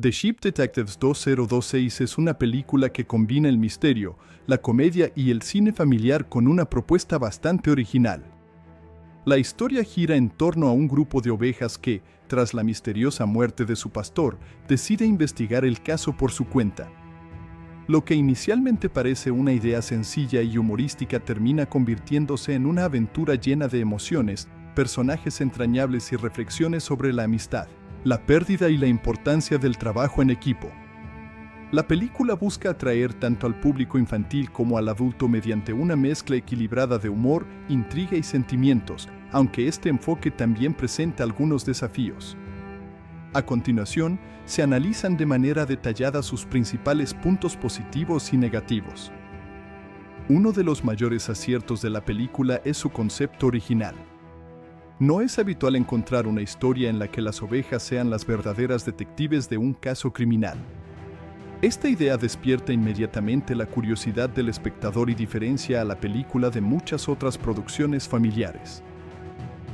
The Ship Detectives 2026 es una película que combina el misterio, la comedia y el cine familiar con una propuesta bastante original. La historia gira en torno a un grupo de ovejas que, tras la misteriosa muerte de su pastor, decide investigar el caso por su cuenta. Lo que inicialmente parece una idea sencilla y humorística termina convirtiéndose en una aventura llena de emociones, personajes entrañables y reflexiones sobre la amistad, la pérdida y la importancia del trabajo en equipo. La película busca atraer tanto al público infantil como al adulto mediante una mezcla equilibrada de humor, intriga y sentimientos, aunque este enfoque también presenta algunos desafíos. A continuación, se analizan de manera detallada sus principales puntos positivos y negativos. Uno de los mayores aciertos de la película es su concepto original. No es habitual encontrar una historia en la que las ovejas sean las verdaderas detectives de un caso criminal. Esta idea despierta inmediatamente la curiosidad del espectador y diferencia a la película de muchas otras producciones familiares.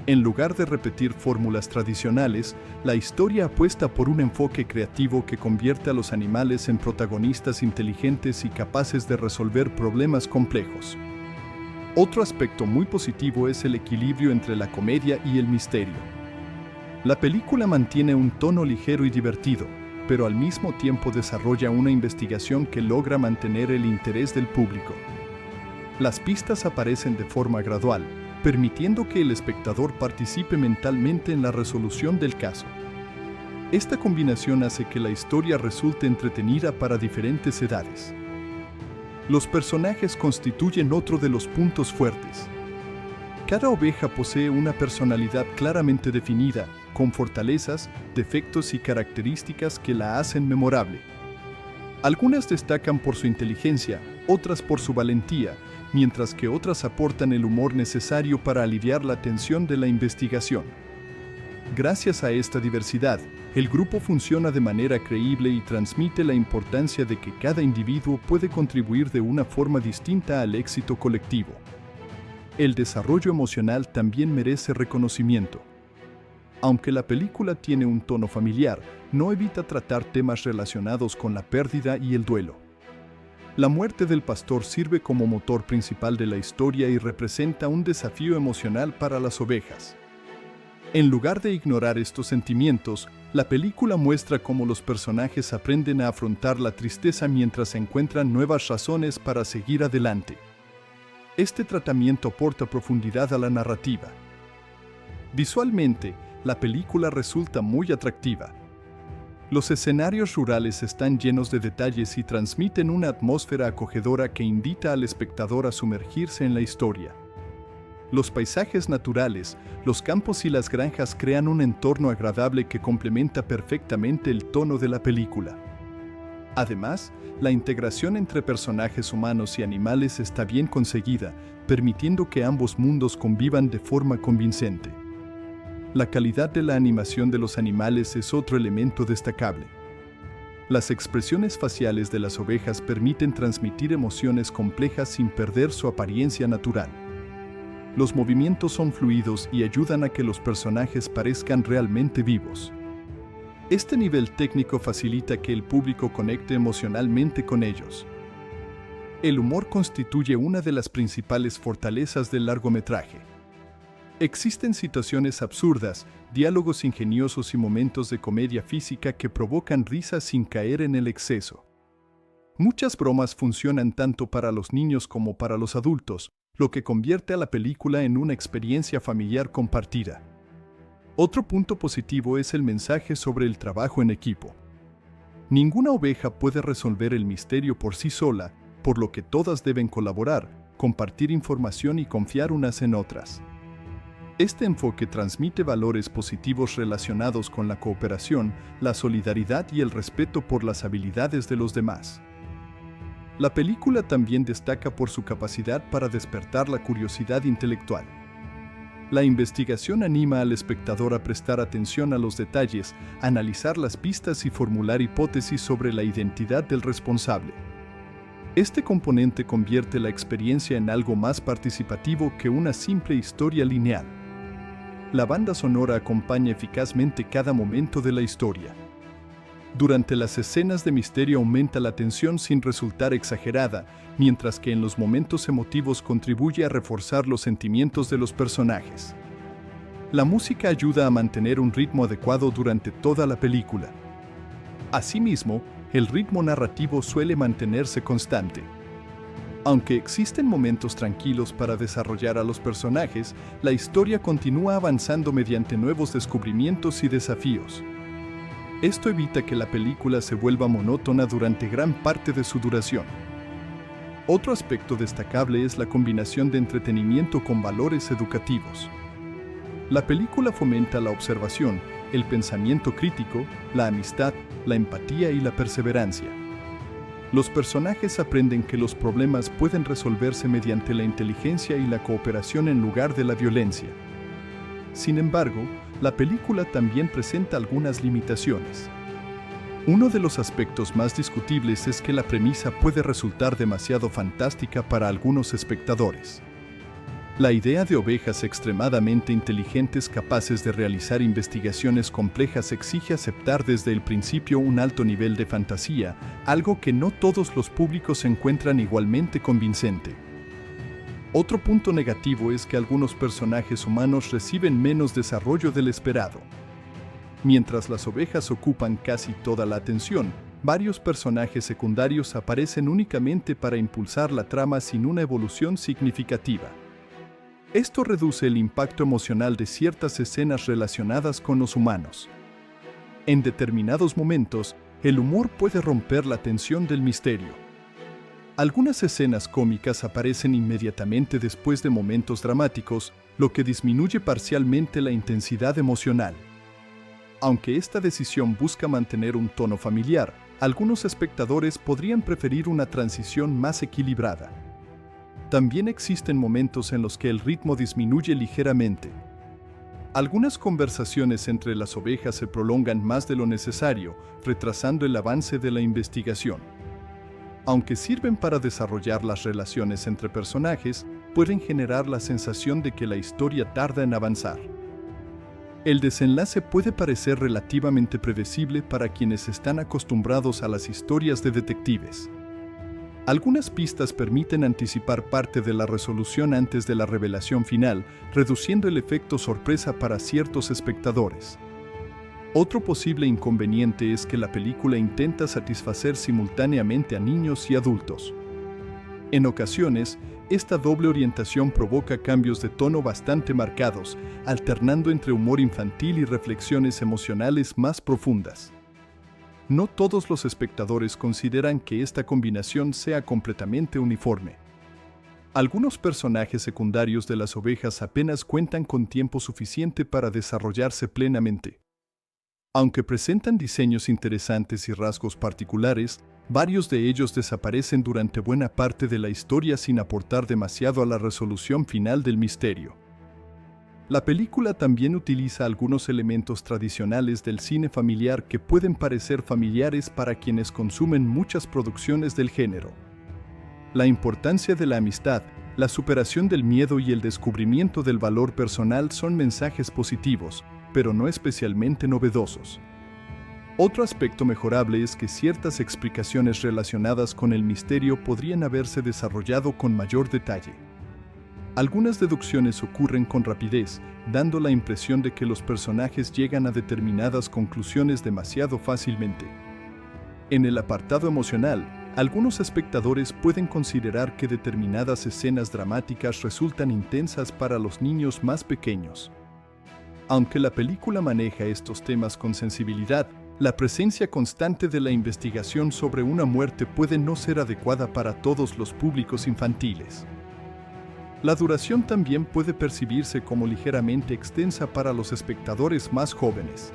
En lugar de repetir fórmulas tradicionales, la historia apuesta por un enfoque creativo que convierte a los animales en protagonistas inteligentes y capaces de resolver problemas complejos. Otro aspecto muy positivo es el equilibrio entre la comedia y el misterio. La película mantiene un tono ligero y divertido, pero al mismo tiempo desarrolla una investigación que logra mantener el interés del público. Las pistas aparecen de forma gradual, permitiendo que el espectador participe mentalmente en la resolución del caso. Esta combinación hace que la historia resulte entretenida para diferentes edades. Los personajes constituyen otro de los puntos fuertes. Cada oveja posee una personalidad claramente definida, con fortalezas, defectos y características que la hacen memorable. Algunas destacan por su inteligencia, otras por su valentía, mientras que otras aportan el humor necesario para aliviar la tensión de la investigación. Gracias a esta diversidad, el grupo funciona de manera creíble y transmite la importancia de que cada individuo puede contribuir de una forma distinta al éxito colectivo. El desarrollo emocional también merece reconocimiento. Aunque la película tiene un tono familiar, no evita tratar temas relacionados con la pérdida y el duelo. La muerte del pastor sirve como motor principal de la historia y representa un desafío emocional para las ovejas. En lugar de ignorar estos sentimientos, la película muestra cómo los personajes aprenden a afrontar la tristeza mientras encuentran nuevas razones para seguir adelante. Este tratamiento aporta profundidad a la narrativa. Visualmente, la película resulta muy atractiva. Los escenarios rurales están llenos de detalles y transmiten una atmósfera acogedora que invita al espectador a sumergirse en la historia. Los paisajes naturales, los campos y las granjas crean un entorno agradable que complementa perfectamente el tono de la película. Además, la integración entre personajes humanos y animales está bien conseguida, permitiendo que ambos mundos convivan de forma convincente. La calidad de la animación de los animales es otro elemento destacable. Las expresiones faciales de las ovejas permiten transmitir emociones complejas sin perder su apariencia natural. Los movimientos son fluidos y ayudan a que los personajes parezcan realmente vivos. Este nivel técnico facilita que el público conecte emocionalmente con ellos. El humor constituye una de las principales fortalezas del largometraje. Existen situaciones absurdas, diálogos ingeniosos y momentos de comedia física que provocan risas sin caer en el exceso. Muchas bromas funcionan tanto para los niños como para los adultos, lo que convierte a la película en una experiencia familiar compartida. Otro punto positivo es el mensaje sobre el trabajo en equipo. Ninguna oveja puede resolver el misterio por sí sola, por lo que todas deben colaborar, compartir información y confiar unas en otras. Este enfoque transmite valores positivos relacionados con la cooperación, la solidaridad y el respeto por las habilidades de los demás. La película también destaca por su capacidad para despertar la curiosidad intelectual. La investigación anima al espectador a prestar atención a los detalles, analizar las pistas y formular hipótesis sobre la identidad del responsable. Este componente convierte la experiencia en algo más participativo que una simple historia lineal. La banda sonora acompaña eficazmente cada momento de la historia. Durante las escenas de misterio aumenta la tensión sin resultar exagerada, mientras que en los momentos emotivos contribuye a reforzar los sentimientos de los personajes. La música ayuda a mantener un ritmo adecuado durante toda la película. Asimismo, el ritmo narrativo suele mantenerse constante. Aunque existen momentos tranquilos para desarrollar a los personajes, la historia continúa avanzando mediante nuevos descubrimientos y desafíos. Esto evita que la película se vuelva monótona durante gran parte de su duración. Otro aspecto destacable es la combinación de entretenimiento con valores educativos. La película fomenta la observación, el pensamiento crítico, la amistad, la empatía y la perseverancia. Los personajes aprenden que los problemas pueden resolverse mediante la inteligencia y la cooperación en lugar de la violencia. Sin embargo, la película también presenta algunas limitaciones. Uno de los aspectos más discutibles es que la premisa puede resultar demasiado fantástica para algunos espectadores. La idea de ovejas extremadamente inteligentes capaces de realizar investigaciones complejas exige aceptar desde el principio un alto nivel de fantasía, algo que no todos los públicos encuentran igualmente convincente. Otro punto negativo es que algunos personajes humanos reciben menos desarrollo del esperado. Mientras las ovejas ocupan casi toda la atención, varios personajes secundarios aparecen únicamente para impulsar la trama sin una evolución significativa. Esto reduce el impacto emocional de ciertas escenas relacionadas con los humanos. En determinados momentos, el humor puede romper la tensión del misterio. Algunas escenas cómicas aparecen inmediatamente después de momentos dramáticos, lo que disminuye parcialmente la intensidad emocional. Aunque esta decisión busca mantener un tono familiar, algunos espectadores podrían preferir una transición más equilibrada. También existen momentos en los que el ritmo disminuye ligeramente. Algunas conversaciones entre las ovejas se prolongan más de lo necesario, retrasando el avance de la investigación. Aunque sirven para desarrollar las relaciones entre personajes, pueden generar la sensación de que la historia tarda en avanzar. El desenlace puede parecer relativamente predecible para quienes están acostumbrados a las historias de detectives. Algunas pistas permiten anticipar parte de la resolución antes de la revelación final, reduciendo el efecto sorpresa para ciertos espectadores. Otro posible inconveniente es que la película intenta satisfacer simultáneamente a niños y adultos. En ocasiones, esta doble orientación provoca cambios de tono bastante marcados, alternando entre humor infantil y reflexiones emocionales más profundas. No todos los espectadores consideran que esta combinación sea completamente uniforme. Algunos personajes secundarios de las ovejas apenas cuentan con tiempo suficiente para desarrollarse plenamente. Aunque presentan diseños interesantes y rasgos particulares, varios de ellos desaparecen durante buena parte de la historia sin aportar demasiado a la resolución final del misterio. La película también utiliza algunos elementos tradicionales del cine familiar que pueden parecer familiares para quienes consumen muchas producciones del género. La importancia de la amistad, la superación del miedo y el descubrimiento del valor personal son mensajes positivos, pero no especialmente novedosos. Otro aspecto mejorable es que ciertas explicaciones relacionadas con el misterio podrían haberse desarrollado con mayor detalle. Algunas deducciones ocurren con rapidez, dando la impresión de que los personajes llegan a determinadas conclusiones demasiado fácilmente. En el apartado emocional, algunos espectadores pueden considerar que determinadas escenas dramáticas resultan intensas para los niños más pequeños. Aunque la película maneja estos temas con sensibilidad, la presencia constante de la investigación sobre una muerte puede no ser adecuada para todos los públicos infantiles. La duración también puede percibirse como ligeramente extensa para los espectadores más jóvenes.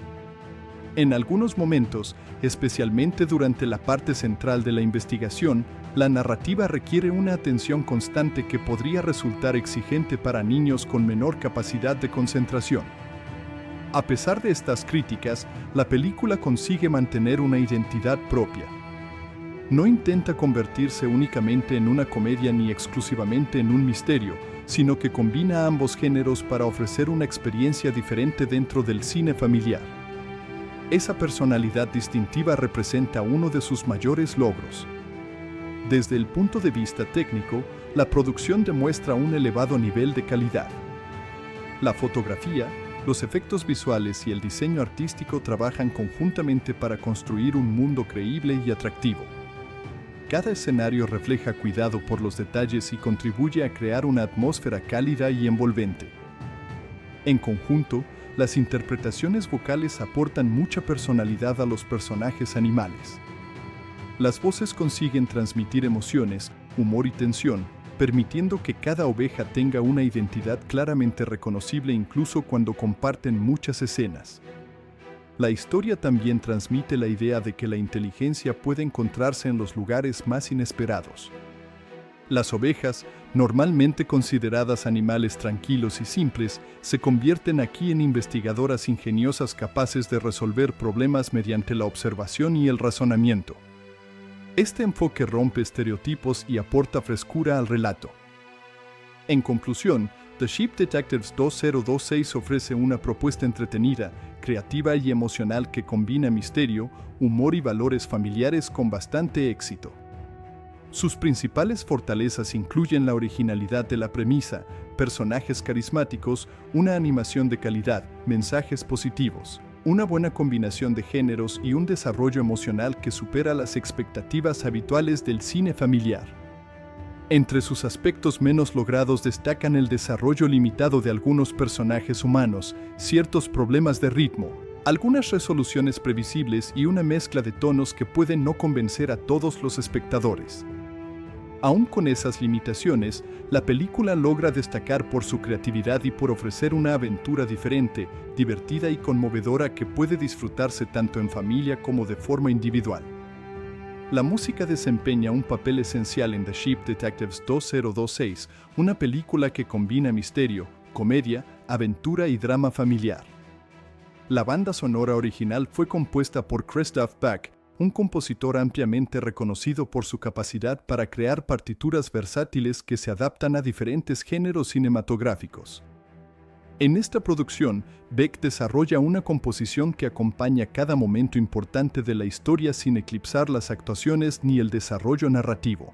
En algunos momentos, especialmente durante la parte central de la investigación, la narrativa requiere una atención constante que podría resultar exigente para niños con menor capacidad de concentración. A pesar de estas críticas, la película consigue mantener una identidad propia. No intenta convertirse únicamente en una comedia ni exclusivamente en un misterio, sino que combina ambos géneros para ofrecer una experiencia diferente dentro del cine familiar. Esa personalidad distintiva representa uno de sus mayores logros. Desde el punto de vista técnico, la producción demuestra un elevado nivel de calidad. La fotografía, los efectos visuales y el diseño artístico trabajan conjuntamente para construir un mundo creíble y atractivo. Cada escenario refleja cuidado por los detalles y contribuye a crear una atmósfera cálida y envolvente. En conjunto, las interpretaciones vocales aportan mucha personalidad a los personajes animales. Las voces consiguen transmitir emociones, humor y tensión, permitiendo que cada oveja tenga una identidad claramente reconocible incluso cuando comparten muchas escenas. La historia también transmite la idea de que la inteligencia puede encontrarse en los lugares más inesperados. Las ovejas, normalmente consideradas animales tranquilos y simples, se convierten aquí en investigadoras ingeniosas capaces de resolver problemas mediante la observación y el razonamiento. Este enfoque rompe estereotipos y aporta frescura al relato. En conclusión, The Sheep Detectives 2026 ofrece una propuesta entretenida, creativa y emocional que combina misterio, humor y valores familiares con bastante éxito. Sus principales fortalezas incluyen la originalidad de la premisa, personajes carismáticos, una animación de calidad, mensajes positivos, una buena combinación de géneros y un desarrollo emocional que supera las expectativas habituales del cine familiar. Entre sus aspectos menos logrados destacan el desarrollo limitado de algunos personajes humanos, ciertos problemas de ritmo, algunas resoluciones previsibles y una mezcla de tonos que pueden no convencer a todos los espectadores. Aún con esas limitaciones, la película logra destacar por su creatividad y por ofrecer una aventura diferente, divertida y conmovedora que puede disfrutarse tanto en familia como de forma individual. La música desempeña un papel esencial en The Sheep Detectives 2026, una película que combina misterio, comedia, aventura y drama familiar. La banda sonora original fue compuesta por Christoph Beck, un compositor ampliamente reconocido por su capacidad para crear partituras versátiles que se adaptan a diferentes géneros cinematográficos. En esta producción, Beck desarrolla una composición que acompaña cada momento importante de la historia sin eclipsar las actuaciones ni el desarrollo narrativo.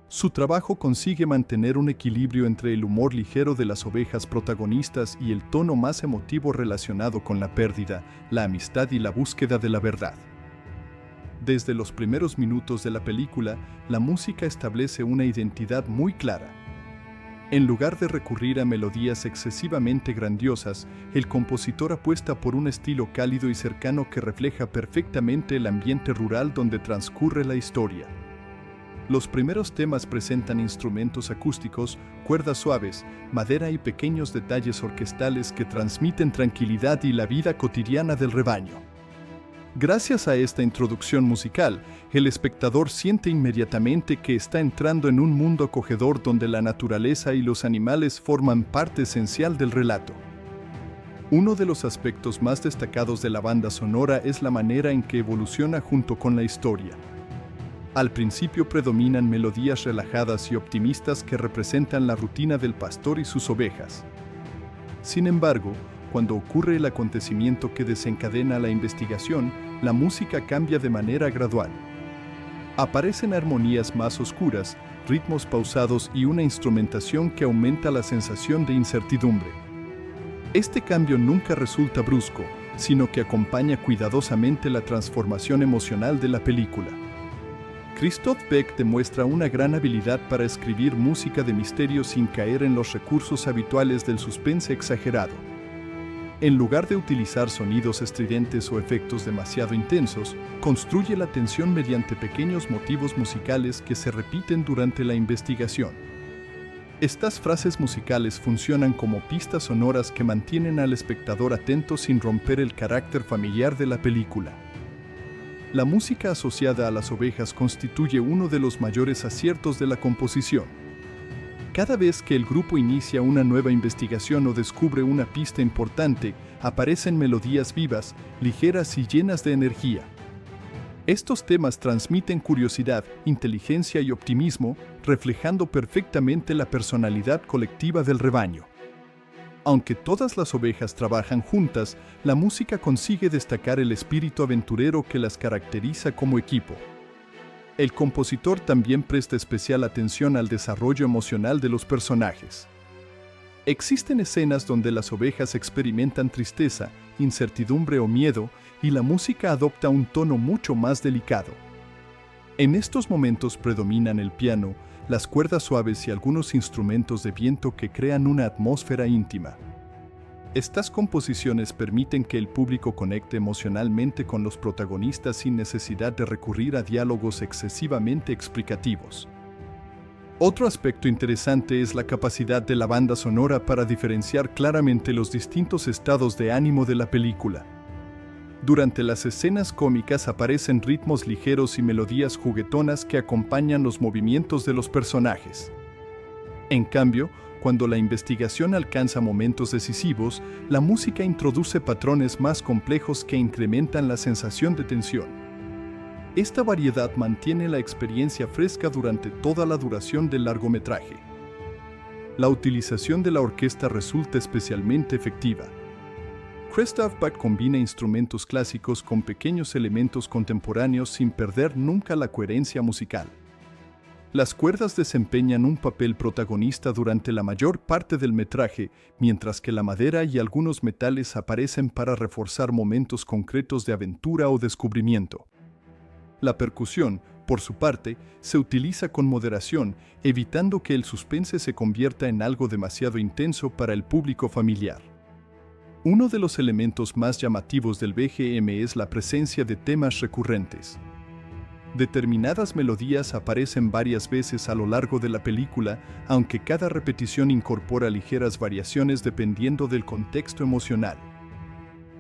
Su trabajo consigue mantener un equilibrio entre el humor ligero de las ovejas protagonistas y el tono más emotivo relacionado con la pérdida, la amistad y la búsqueda de la verdad. Desde los primeros minutos de la película, la música establece una identidad muy clara. En lugar de recurrir a melodías excesivamente grandiosas, el compositor apuesta por un estilo cálido y cercano que refleja perfectamente el ambiente rural donde transcurre la historia. Los primeros temas presentan instrumentos acústicos, cuerdas suaves, madera y pequeños detalles orquestales que transmiten tranquilidad y la vida cotidiana del rebaño. Gracias a esta introducción musical, el espectador siente inmediatamente que está entrando en un mundo acogedor donde la naturaleza y los animales forman parte esencial del relato. Uno de los aspectos más destacados de la banda sonora es la manera en que evoluciona junto con la historia. Al principio predominan melodías relajadas y optimistas que representan la rutina del pastor y sus ovejas. Sin embargo, cuando ocurre el acontecimiento que desencadena la investigación, la música cambia de manera gradual. Aparecen armonías más oscuras, ritmos pausados y una instrumentación que aumenta la sensación de incertidumbre. Este cambio nunca resulta brusco, sino que acompaña cuidadosamente la transformación emocional de la película. Christoph Beck demuestra una gran habilidad para escribir música de misterio sin caer en los recursos habituales del suspense exagerado. En lugar de utilizar sonidos estridentes o efectos demasiado intensos, construye la tensión mediante pequeños motivos musicales que se repiten durante la investigación. Estas frases musicales funcionan como pistas sonoras que mantienen al espectador atento sin romper el carácter familiar de la película. La música asociada a las ovejas constituye uno de los mayores aciertos de la composición. Cada vez que el grupo inicia una nueva investigación o descubre una pista importante, aparecen melodías vivas, ligeras y llenas de energía. Estos temas transmiten curiosidad, inteligencia y optimismo, reflejando perfectamente la personalidad colectiva del rebaño. Aunque todas las ovejas trabajan juntas, la música consigue destacar el espíritu aventurero que las caracteriza como equipo. El compositor también presta especial atención al desarrollo emocional de los personajes. Existen escenas donde las ovejas experimentan tristeza, incertidumbre o miedo, y la música adopta un tono mucho más delicado. En estos momentos predominan el piano, las cuerdas suaves y algunos instrumentos de viento que crean una atmósfera íntima. Estas composiciones permiten que el público conecte emocionalmente con los protagonistas sin necesidad de recurrir a diálogos excesivamente explicativos. Otro aspecto interesante es la capacidad de la banda sonora para diferenciar claramente los distintos estados de ánimo de la película. Durante las escenas cómicas aparecen ritmos ligeros y melodías juguetonas que acompañan los movimientos de los personajes. En cambio, cuando la investigación alcanza momentos decisivos, la música introduce patrones más complejos que incrementan la sensación de tensión. Esta variedad mantiene la experiencia fresca durante toda la duración del largometraje. La utilización de la orquesta resulta especialmente efectiva. Christoph Buck combina instrumentos clásicos con pequeños elementos contemporáneos sin perder nunca la coherencia musical. Las cuerdas desempeñan un papel protagonista durante la mayor parte del metraje, mientras que la madera y algunos metales aparecen para reforzar momentos concretos de aventura o descubrimiento. La percusión, por su parte, se utiliza con moderación, evitando que el suspense se convierta en algo demasiado intenso para el público familiar. Uno de los elementos más llamativos del BGM es la presencia de temas recurrentes. Determinadas melodías aparecen varias veces a lo largo de la película, aunque cada repetición incorpora ligeras variaciones dependiendo del contexto emocional.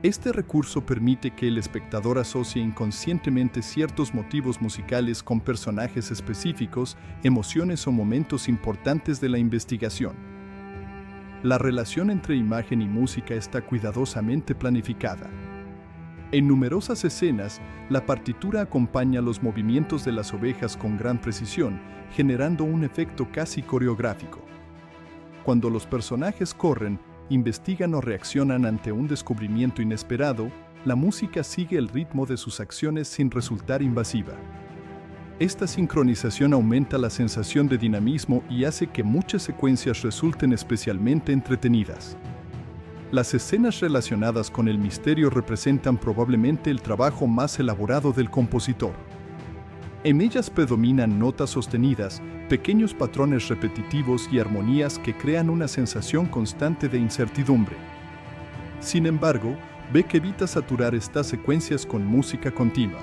Este recurso permite que el espectador asocie inconscientemente ciertos motivos musicales con personajes específicos, emociones o momentos importantes de la investigación. La relación entre imagen y música está cuidadosamente planificada. En numerosas escenas, la partitura acompaña los movimientos de las ovejas con gran precisión, generando un efecto casi coreográfico. Cuando los personajes corren, investigan o reaccionan ante un descubrimiento inesperado, la música sigue el ritmo de sus acciones sin resultar invasiva. Esta sincronización aumenta la sensación de dinamismo y hace que muchas secuencias resulten especialmente entretenidas. Las escenas relacionadas con el misterio representan probablemente el trabajo más elaborado del compositor. En ellas predominan notas sostenidas, pequeños patrones repetitivos y armonías que crean una sensación constante de incertidumbre. Sin embargo, Beck evita saturar estas secuencias con música continua.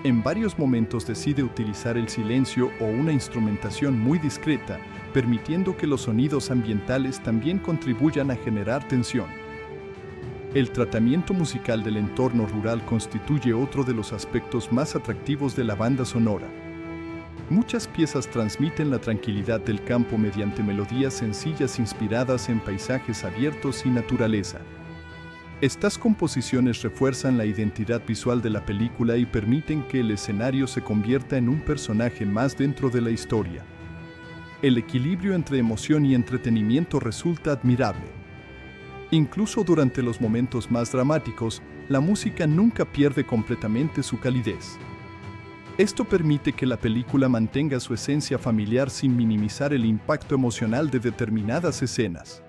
En varios momentos decide utilizar el silencio o una instrumentación muy discreta, permitiendo que los sonidos ambientales también contribuyan a generar tensión. El tratamiento musical del entorno rural constituye otro de los aspectos más atractivos de la banda sonora. Muchas piezas transmiten la tranquilidad del campo mediante melodías sencillas inspiradas en paisajes abiertos y naturaleza. Estas composiciones refuerzan la identidad visual de la película y permiten que el escenario se convierta en un personaje más dentro de la historia. El equilibrio entre emoción y entretenimiento resulta admirable. Incluso durante los momentos más dramáticos, la música nunca pierde completamente su calidez. Esto permite que la película mantenga su esencia familiar sin minimizar el impacto emocional de determinadas escenas.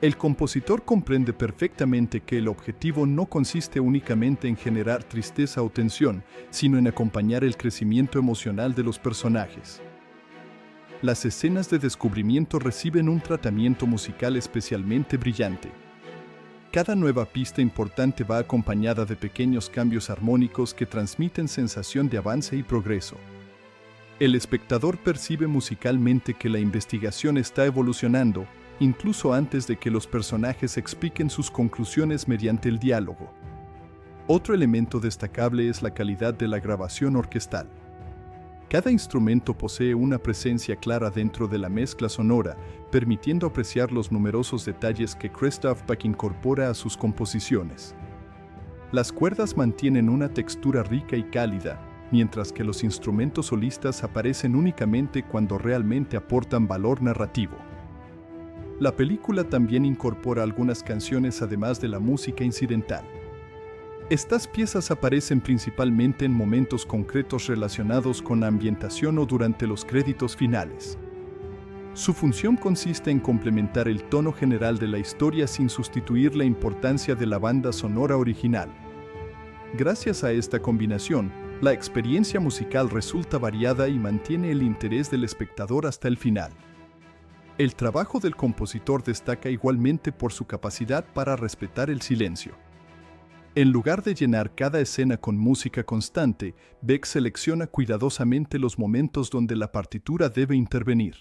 El compositor comprende perfectamente que el objetivo no consiste únicamente en generar tristeza o tensión, sino en acompañar el crecimiento emocional de los personajes. Las escenas de descubrimiento reciben un tratamiento musical especialmente brillante. Cada nueva pista importante va acompañada de pequeños cambios armónicos que transmiten sensación de avance y progreso. El espectador percibe musicalmente que la investigación está evolucionando, incluso antes de que los personajes expliquen sus conclusiones mediante el diálogo. Otro elemento destacable es la calidad de la grabación orquestal. Cada instrumento posee una presencia clara dentro de la mezcla sonora, permitiendo apreciar los numerosos detalles que Christoph Buck incorpora a sus composiciones. Las cuerdas mantienen una textura rica y cálida, mientras que los instrumentos solistas aparecen únicamente cuando realmente aportan valor narrativo. La película también incorpora algunas canciones además de la música incidental. Estas piezas aparecen principalmente en momentos concretos relacionados con la ambientación o durante los créditos finales. Su función consiste en complementar el tono general de la historia sin sustituir la importancia de la banda sonora original. Gracias a esta combinación, la experiencia musical resulta variada y mantiene el interés del espectador hasta el final. El trabajo del compositor destaca igualmente por su capacidad para respetar el silencio. En lugar de llenar cada escena con música constante, Beck selecciona cuidadosamente los momentos donde la partitura debe intervenir.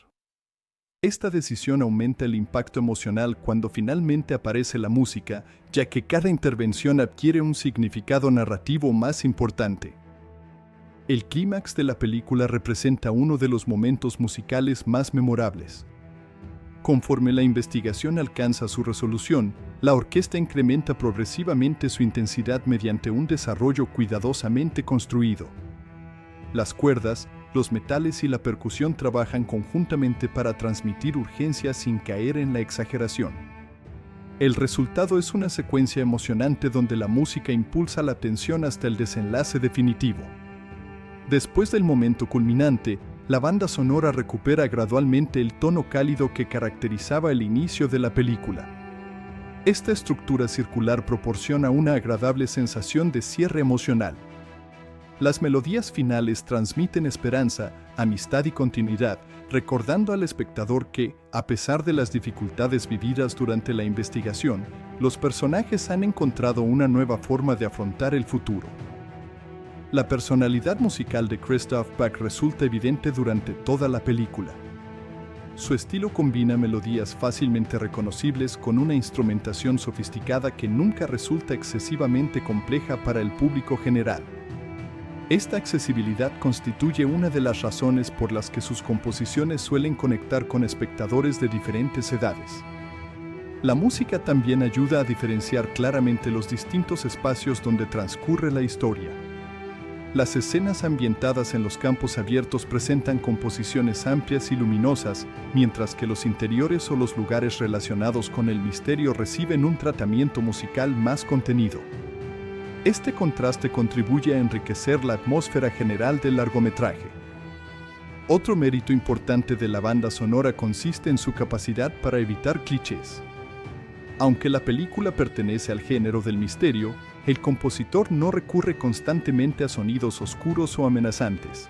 Esta decisión aumenta el impacto emocional cuando finalmente aparece la música, ya que cada intervención adquiere un significado narrativo más importante. El clímax de la película representa uno de los momentos musicales más memorables. Conforme la investigación alcanza su resolución, la orquesta incrementa progresivamente su intensidad mediante un desarrollo cuidadosamente construido. Las cuerdas, los metales y la percusión trabajan conjuntamente para transmitir urgencia sin caer en la exageración. El resultado es una secuencia emocionante donde la música impulsa la tensión hasta el desenlace definitivo. Después del momento culminante, la banda sonora recupera gradualmente el tono cálido que caracterizaba el inicio de la película. Esta estructura circular proporciona una agradable sensación de cierre emocional. Las melodías finales transmiten esperanza, amistad y continuidad, recordando al espectador que, a pesar de las dificultades vividas durante la investigación, los personajes han encontrado una nueva forma de afrontar el futuro. La personalidad musical de Christoph Beck resulta evidente durante toda la película. Su estilo combina melodías fácilmente reconocibles con una instrumentación sofisticada que nunca resulta excesivamente compleja para el público general. Esta accesibilidad constituye una de las razones por las que sus composiciones suelen conectar con espectadores de diferentes edades. La música también ayuda a diferenciar claramente los distintos espacios donde transcurre la historia. Las escenas ambientadas en los campos abiertos presentan composiciones amplias y luminosas, mientras que los interiores o los lugares relacionados con el misterio reciben un tratamiento musical más contenido. Este contraste contribuye a enriquecer la atmósfera general del largometraje. Otro mérito importante de la banda sonora consiste en su capacidad para evitar clichés. Aunque la película pertenece al género del misterio, el compositor no recurre constantemente a sonidos oscuros o amenazantes.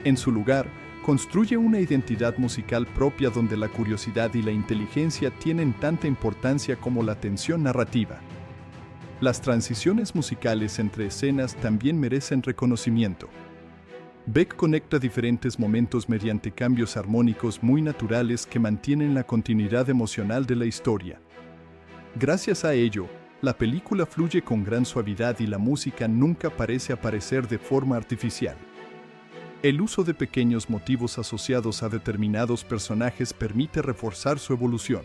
En su lugar, construye una identidad musical propia donde la curiosidad y la inteligencia tienen tanta importancia como la tensión narrativa. Las transiciones musicales entre escenas también merecen reconocimiento. Beck conecta diferentes momentos mediante cambios armónicos muy naturales que mantienen la continuidad emocional de la historia. Gracias a ello, la película fluye con gran suavidad y la música nunca parece aparecer de forma artificial. El uso de pequeños motivos asociados a determinados personajes permite reforzar su evolución.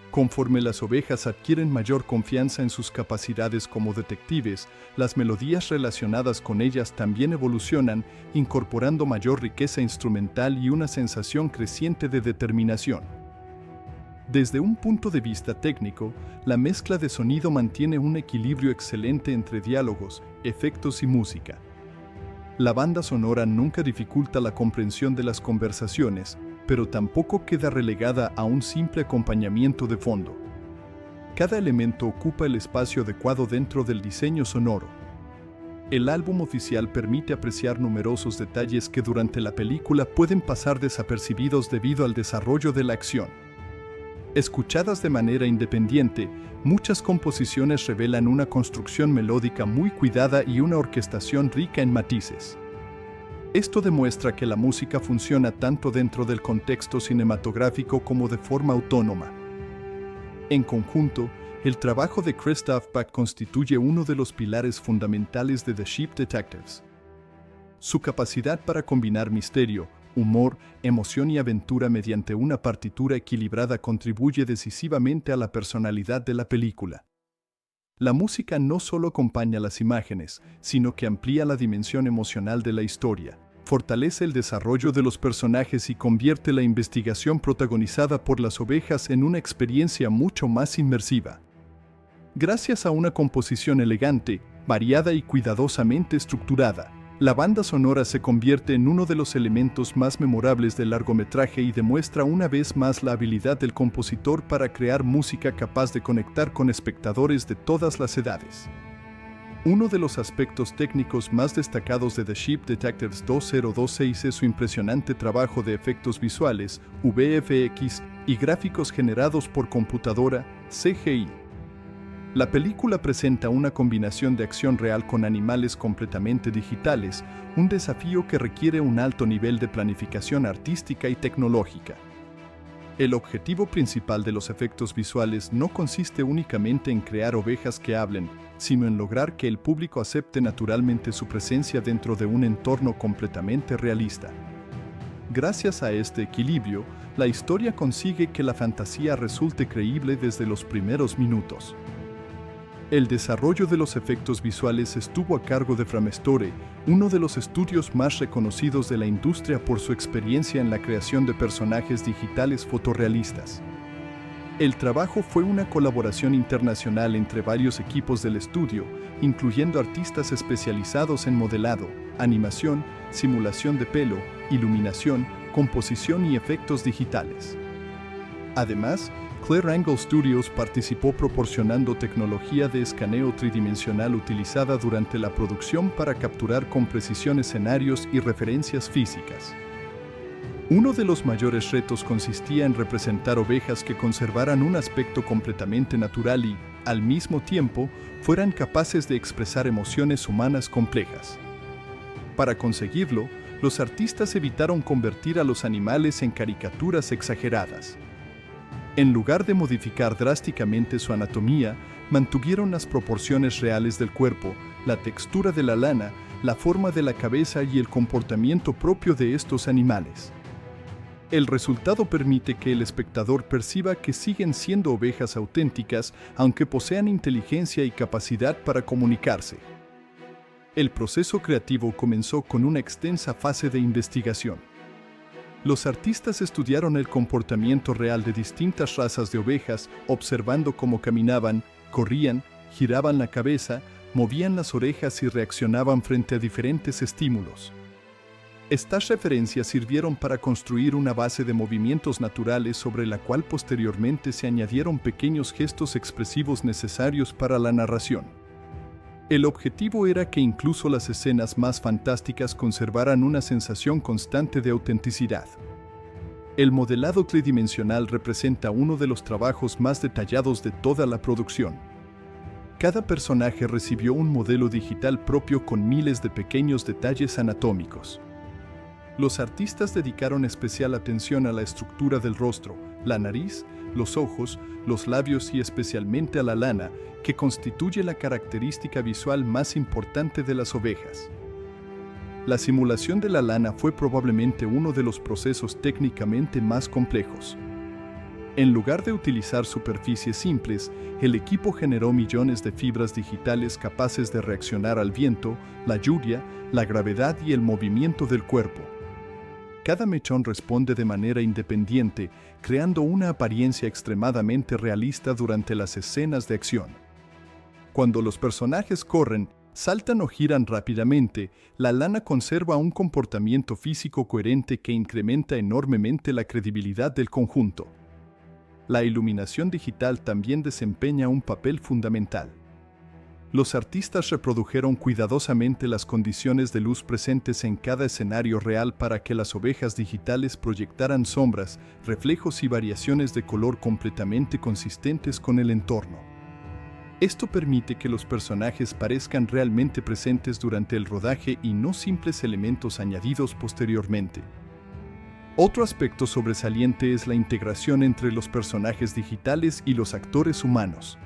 Conforme las ovejas adquieren mayor confianza en sus capacidades como detectives, las melodías relacionadas con ellas también evolucionan, incorporando mayor riqueza instrumental y una sensación creciente de determinación. Desde un punto de vista técnico, la mezcla de sonido mantiene un equilibrio excelente entre diálogos, efectos y música. La banda sonora nunca dificulta la comprensión de las conversaciones, pero tampoco queda relegada a un simple acompañamiento de fondo. Cada elemento ocupa el espacio adecuado dentro del diseño sonoro. El álbum oficial permite apreciar numerosos detalles que durante la película pueden pasar desapercibidos debido al desarrollo de la acción. Escuchadas de manera independiente, muchas composiciones revelan una construcción melódica muy cuidada y una orquestación rica en matices. Esto demuestra que la música funciona tanto dentro del contexto cinematográfico como de forma autónoma. En conjunto, el trabajo de Christoph Beck constituye uno de los pilares fundamentales de The Sheep Detectives. Su capacidad para combinar misterio, humor, emoción y aventura mediante una partitura equilibrada contribuye decisivamente a la personalidad de la película. La música no solo acompaña las imágenes, sino que amplía la dimensión emocional de la historia, fortalece el desarrollo de los personajes y convierte la investigación protagonizada por las ovejas en una experiencia mucho más inmersiva. Gracias a una composición elegante, variada y cuidadosamente estructurada, la banda sonora se convierte en uno de los elementos más memorables del largometraje y demuestra una vez más la habilidad del compositor para crear música capaz de conectar con espectadores de todas las edades. Uno de los aspectos técnicos más destacados de The Ship Detectives 2026 es su impresionante trabajo de efectos visuales, VFX, y gráficos generados por computadora, CGI. La película presenta una combinación de acción real con animales completamente digitales, un desafío que requiere un alto nivel de planificación artística y tecnológica. El objetivo principal de los efectos visuales no consiste únicamente en crear ovejas que hablen, sino en lograr que el público acepte naturalmente su presencia dentro de un entorno completamente realista. Gracias a este equilibrio, la historia consigue que la fantasía resulte creíble desde los primeros minutos. El desarrollo de los efectos visuales estuvo a cargo de Framestore, uno de los estudios más reconocidos de la industria por su experiencia en la creación de personajes digitales fotorrealistas. El trabajo fue una colaboración internacional entre varios equipos del estudio, incluyendo artistas especializados en modelado, animación, simulación de pelo, iluminación, composición y efectos digitales. Además, Clear Angle Studios participó proporcionando tecnología de escaneo tridimensional utilizada durante la producción para capturar con precisión escenarios y referencias físicas. Uno de los mayores retos consistía en representar ovejas que conservaran un aspecto completamente natural y, al mismo tiempo, fueran capaces de expresar emociones humanas complejas. Para conseguirlo, los artistas evitaron convertir a los animales en caricaturas exageradas. En lugar de modificar drásticamente su anatomía, mantuvieron las proporciones reales del cuerpo, la textura de la lana, la forma de la cabeza y el comportamiento propio de estos animales. El resultado permite que el espectador perciba que siguen siendo ovejas auténticas, aunque posean inteligencia y capacidad para comunicarse. El proceso creativo comenzó con una extensa fase de investigación. Los artistas estudiaron el comportamiento real de distintas razas de ovejas, observando cómo caminaban, corrían, giraban la cabeza, movían las orejas y reaccionaban frente a diferentes estímulos. Estas referencias sirvieron para construir una base de movimientos naturales sobre la cual posteriormente se añadieron pequeños gestos expresivos necesarios para la narración. El objetivo era que incluso las escenas más fantásticas conservaran una sensación constante de autenticidad. El modelado tridimensional representa uno de los trabajos más detallados de toda la producción. Cada personaje recibió un modelo digital propio con miles de pequeños detalles anatómicos. Los artistas dedicaron especial atención a la estructura del rostro, la nariz, los ojos, los labios y especialmente a la lana, que constituye la característica visual más importante de las ovejas. La simulación de la lana fue probablemente uno de los procesos técnicamente más complejos. En lugar de utilizar superficies simples, el equipo generó millones de fibras digitales capaces de reaccionar al viento, la lluvia, la gravedad y el movimiento del cuerpo. Cada mechón responde de manera independiente, creando una apariencia extremadamente realista durante las escenas de acción. Cuando los personajes corren, saltan o giran rápidamente, la lana conserva un comportamiento físico coherente que incrementa enormemente la credibilidad del conjunto. La iluminación digital también desempeña un papel fundamental. Los artistas reprodujeron cuidadosamente las condiciones de luz presentes en cada escenario real para que las ovejas digitales proyectaran sombras, reflejos y variaciones de color completamente consistentes con el entorno. Esto permite que los personajes parezcan realmente presentes durante el rodaje y no simples elementos añadidos posteriormente. Otro aspecto sobresaliente es la integración entre los personajes digitales y los actores humanos.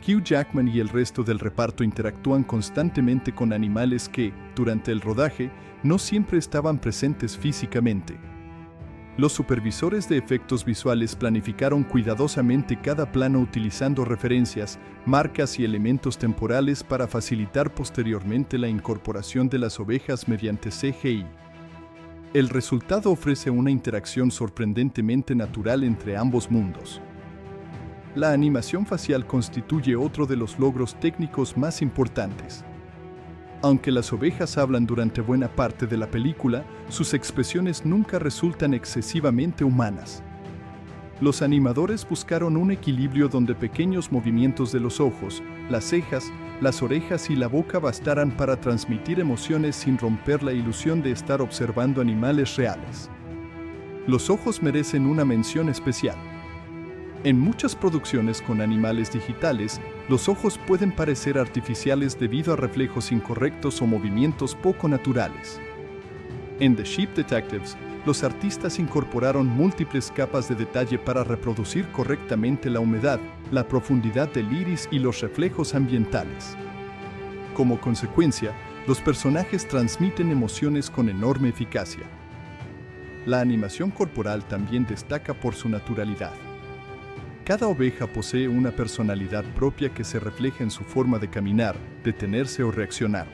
Hugh Jackman y el resto del reparto interactúan constantemente con animales que, durante el rodaje, no siempre estaban presentes físicamente. Los supervisores de efectos visuales planificaron cuidadosamente cada plano utilizando referencias, marcas y elementos temporales para facilitar posteriormente la incorporación de las ovejas mediante CGI. El resultado ofrece una interacción sorprendentemente natural entre ambos mundos. La animación facial constituye otro de los logros técnicos más importantes. Aunque las ovejas hablan durante buena parte de la película, sus expresiones nunca resultan excesivamente humanas. Los animadores buscaron un equilibrio donde pequeños movimientos de los ojos, las cejas, las orejas y la boca bastaran para transmitir emociones sin romper la ilusión de estar observando animales reales. Los ojos merecen una mención especial. En muchas producciones con animales digitales, los ojos pueden parecer artificiales debido a reflejos incorrectos o movimientos poco naturales. En The Sheep Detectives, los artistas incorporaron múltiples capas de detalle para reproducir correctamente la humedad, la profundidad del iris y los reflejos ambientales. Como consecuencia, los personajes transmiten emociones con enorme eficacia. La animación corporal también destaca por su naturalidad. Cada oveja posee una personalidad propia que se refleja en su forma de caminar, detenerse o reaccionar.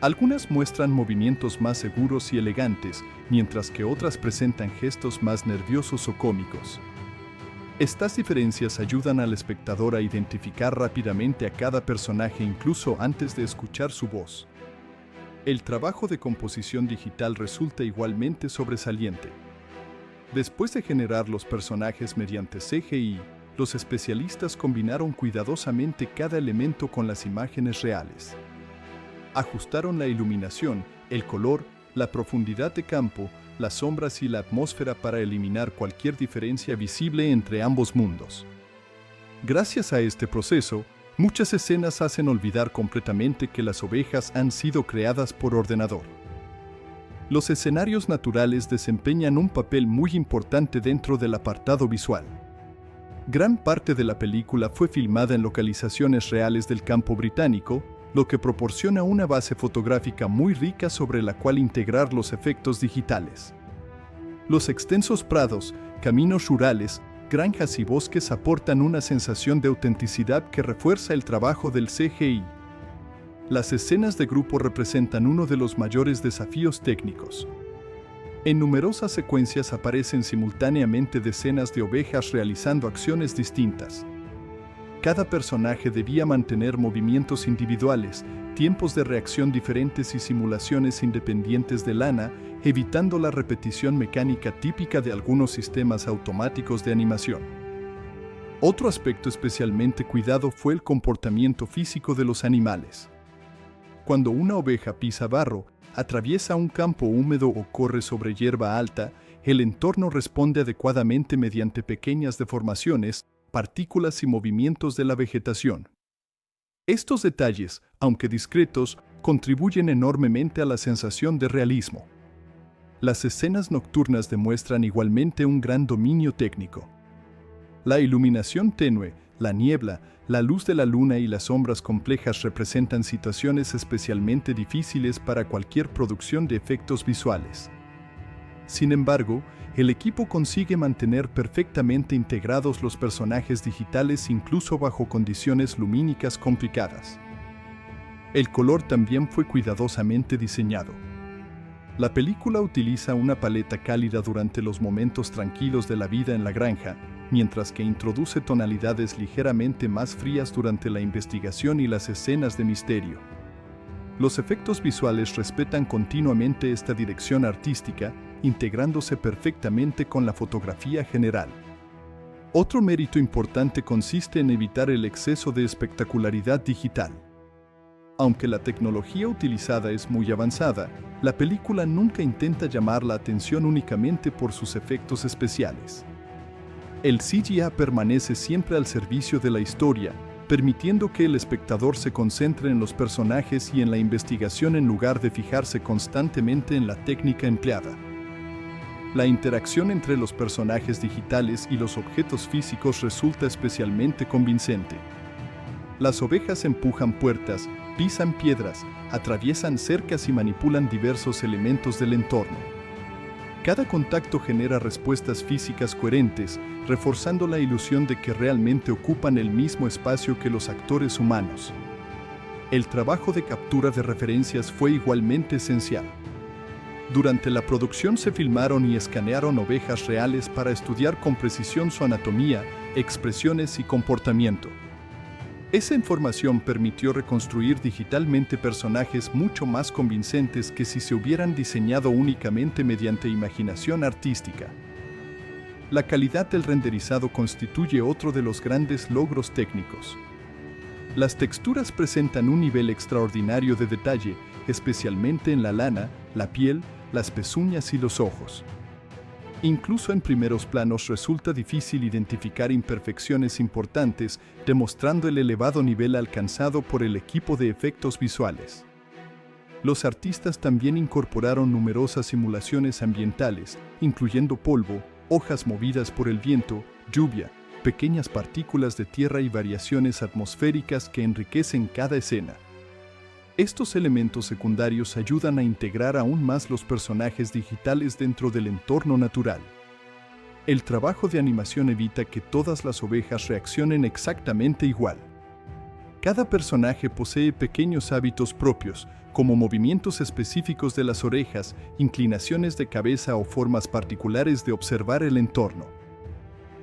Algunas muestran movimientos más seguros y elegantes, mientras que otras presentan gestos más nerviosos o cómicos. Estas diferencias ayudan al espectador a identificar rápidamente a cada personaje incluso antes de escuchar su voz. El trabajo de composición digital resulta igualmente sobresaliente. Después de generar los personajes mediante CGI, los especialistas combinaron cuidadosamente cada elemento con las imágenes reales. Ajustaron la iluminación, el color, la profundidad de campo, las sombras y la atmósfera para eliminar cualquier diferencia visible entre ambos mundos. Gracias a este proceso, muchas escenas hacen olvidar completamente que las ovejas han sido creadas por ordenador. Los escenarios naturales desempeñan un papel muy importante dentro del apartado visual. Gran parte de la película fue filmada en localizaciones reales del campo británico, lo que proporciona una base fotográfica muy rica sobre la cual integrar los efectos digitales. Los extensos prados, caminos rurales, granjas y bosques aportan una sensación de autenticidad que refuerza el trabajo del CGI. Las escenas de grupo representan uno de los mayores desafíos técnicos. En numerosas secuencias aparecen simultáneamente decenas de ovejas realizando acciones distintas. Cada personaje debía mantener movimientos individuales, tiempos de reacción diferentes y simulaciones independientes de lana, evitando la repetición mecánica típica de algunos sistemas automáticos de animación. Otro aspecto especialmente cuidado fue el comportamiento físico de los animales. Cuando una oveja pisa barro, atraviesa un campo húmedo o corre sobre hierba alta, el entorno responde adecuadamente mediante pequeñas deformaciones, partículas y movimientos de la vegetación. Estos detalles, aunque discretos, contribuyen enormemente a la sensación de realismo. Las escenas nocturnas demuestran igualmente un gran dominio técnico. La iluminación tenue, la niebla, la luz de la luna y las sombras complejas representan situaciones especialmente difíciles para cualquier producción de efectos visuales. Sin embargo, el equipo consigue mantener perfectamente integrados los personajes digitales incluso bajo condiciones lumínicas complicadas. El color también fue cuidadosamente diseñado. La película utiliza una paleta cálida durante los momentos tranquilos de la vida en la granja, mientras que introduce tonalidades ligeramente más frías durante la investigación y las escenas de misterio. Los efectos visuales respetan continuamente esta dirección artística, integrándose perfectamente con la fotografía general. Otro mérito importante consiste en evitar el exceso de espectacularidad digital. Aunque la tecnología utilizada es muy avanzada, la película nunca intenta llamar la atención únicamente por sus efectos especiales. El CGI permanece siempre al servicio de la historia, permitiendo que el espectador se concentre en los personajes y en la investigación en lugar de fijarse constantemente en la técnica empleada. La interacción entre los personajes digitales y los objetos físicos resulta especialmente convincente. Las ovejas empujan puertas, pisan piedras, atraviesan cercas y manipulan diversos elementos del entorno. Cada contacto genera respuestas físicas coherentes, reforzando la ilusión de que realmente ocupan el mismo espacio que los actores humanos. El trabajo de captura de referencias fue igualmente esencial. Durante la producción se filmaron y escanearon ovejas reales para estudiar con precisión su anatomía, expresiones y comportamiento. Esa información permitió reconstruir digitalmente personajes mucho más convincentes que si se hubieran diseñado únicamente mediante imaginación artística. La calidad del renderizado constituye otro de los grandes logros técnicos. Las texturas presentan un nivel extraordinario de detalle, especialmente en la lana, la piel, las pezuñas y los ojos. Incluso en primeros planos resulta difícil identificar imperfecciones importantes, demostrando el elevado nivel alcanzado por el equipo de efectos visuales. Los artistas también incorporaron numerosas simulaciones ambientales, incluyendo polvo, hojas movidas por el viento, lluvia, pequeñas partículas de tierra y variaciones atmosféricas que enriquecen cada escena. Estos elementos secundarios ayudan a integrar aún más los personajes digitales dentro del entorno natural. El trabajo de animación evita que todas las ovejas reaccionen exactamente igual. Cada personaje posee pequeños hábitos propios, como movimientos específicos de las orejas, inclinaciones de cabeza o formas particulares de observar el entorno.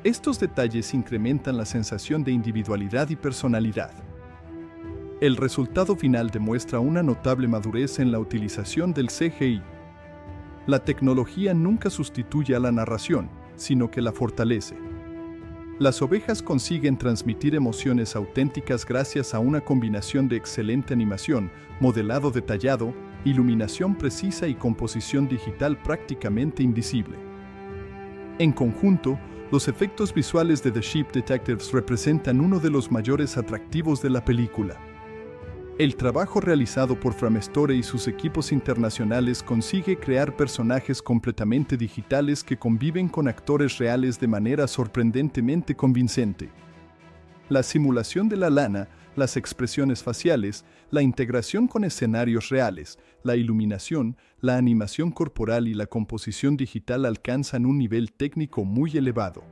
Estos detalles incrementan la sensación de individualidad y personalidad. El resultado final demuestra una notable madurez en la utilización del CGI. La tecnología nunca sustituye a la narración, sino que la fortalece. Las ovejas consiguen transmitir emociones auténticas gracias a una combinación de excelente animación, modelado detallado, iluminación precisa y composición digital prácticamente invisible. En conjunto, los efectos visuales de The Sheep Detectives representan uno de los mayores atractivos de la película. El trabajo realizado por Framestore y sus equipos internacionales consigue crear personajes completamente digitales que conviven con actores reales de manera sorprendentemente convincente. La simulación de la lana, las expresiones faciales, la integración con escenarios reales, la iluminación, la animación corporal y la composición digital alcanzan un nivel técnico muy elevado.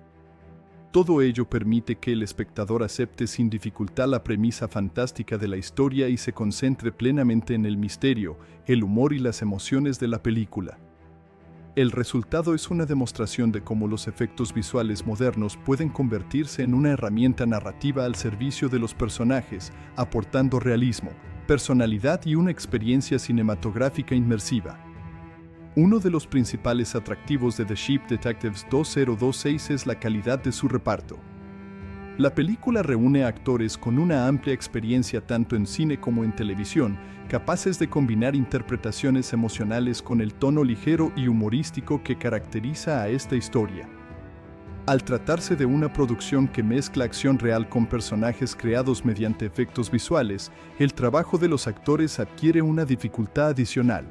Todo ello permite que el espectador acepte sin dificultad la premisa fantástica de la historia y se concentre plenamente en el misterio, el humor y las emociones de la película. El resultado es una demostración de cómo los efectos visuales modernos pueden convertirse en una herramienta narrativa al servicio de los personajes, aportando realismo, personalidad y una experiencia cinematográfica inmersiva. Uno de los principales atractivos de The Sheep Detectives 2026 es la calidad de su reparto. La película reúne a actores con una amplia experiencia tanto en cine como en televisión, capaces de combinar interpretaciones emocionales con el tono ligero y humorístico que caracteriza a esta historia. Al tratarse de una producción que mezcla acción real con personajes creados mediante efectos visuales, el trabajo de los actores adquiere una dificultad adicional.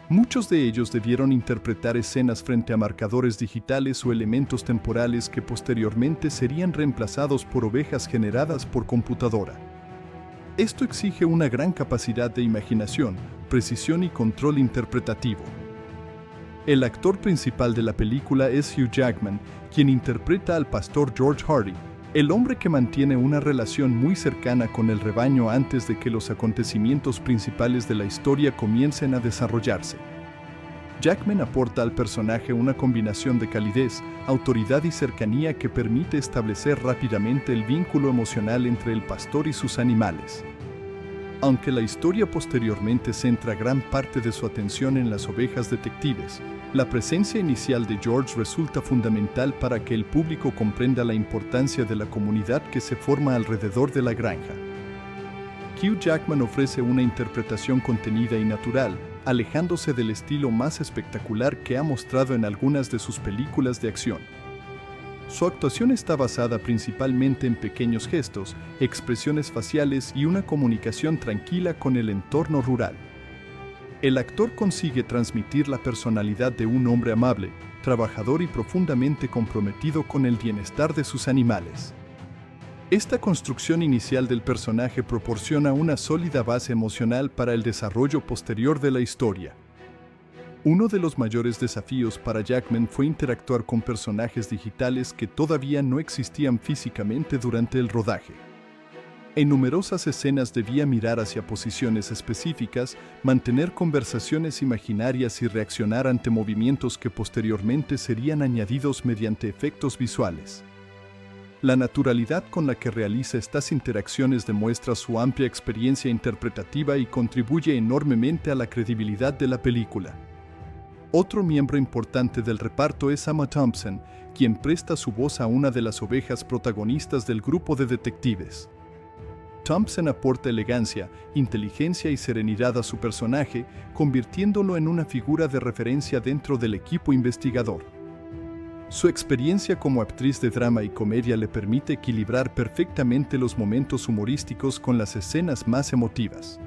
Muchos de ellos debieron interpretar escenas frente a marcadores digitales o elementos temporales que posteriormente serían reemplazados por ovejas generadas por computadora. Esto exige una gran capacidad de imaginación, precisión y control interpretativo. El actor principal de la película es Hugh Jackman, quien interpreta al pastor George Hardy, el hombre que mantiene una relación muy cercana con el rebaño antes de que los acontecimientos principales de la historia comiencen a desarrollarse. Jackman aporta al personaje una combinación de calidez, autoridad y cercanía que permite establecer rápidamente el vínculo emocional entre el pastor y sus animales. Aunque la historia posteriormente centra gran parte de su atención en las ovejas detectives, la presencia inicial de George resulta fundamental para que el público comprenda la importancia de la comunidad que se forma alrededor de la granja. Hugh Jackman ofrece una interpretación contenida y natural, alejándose del estilo más espectacular que ha mostrado en algunas de sus películas de acción. Su actuación está basada principalmente en pequeños gestos, expresiones faciales y una comunicación tranquila con el entorno rural. El actor consigue transmitir la personalidad de un hombre amable, trabajador y profundamente comprometido con el bienestar de sus animales. Esta construcción inicial del personaje proporciona una sólida base emocional para el desarrollo posterior de la historia. Uno de los mayores desafíos para Jackman fue interactuar con personajes digitales que todavía no existían físicamente durante el rodaje. En numerosas escenas debía mirar hacia posiciones específicas, mantener conversaciones imaginarias y reaccionar ante movimientos que posteriormente serían añadidos mediante efectos visuales. La naturalidad con la que realiza estas interacciones demuestra su amplia experiencia interpretativa y contribuye enormemente a la credibilidad de la película. Otro miembro importante del reparto es Emma Thompson, quien presta su voz a una de las ovejas protagonistas del grupo de detectives. Thompson aporta elegancia, inteligencia y serenidad a su personaje, convirtiéndolo en una figura de referencia dentro del equipo investigador. Su experiencia como actriz de drama y comedia le permite equilibrar perfectamente los momentos humorísticos con las escenas más emotivas.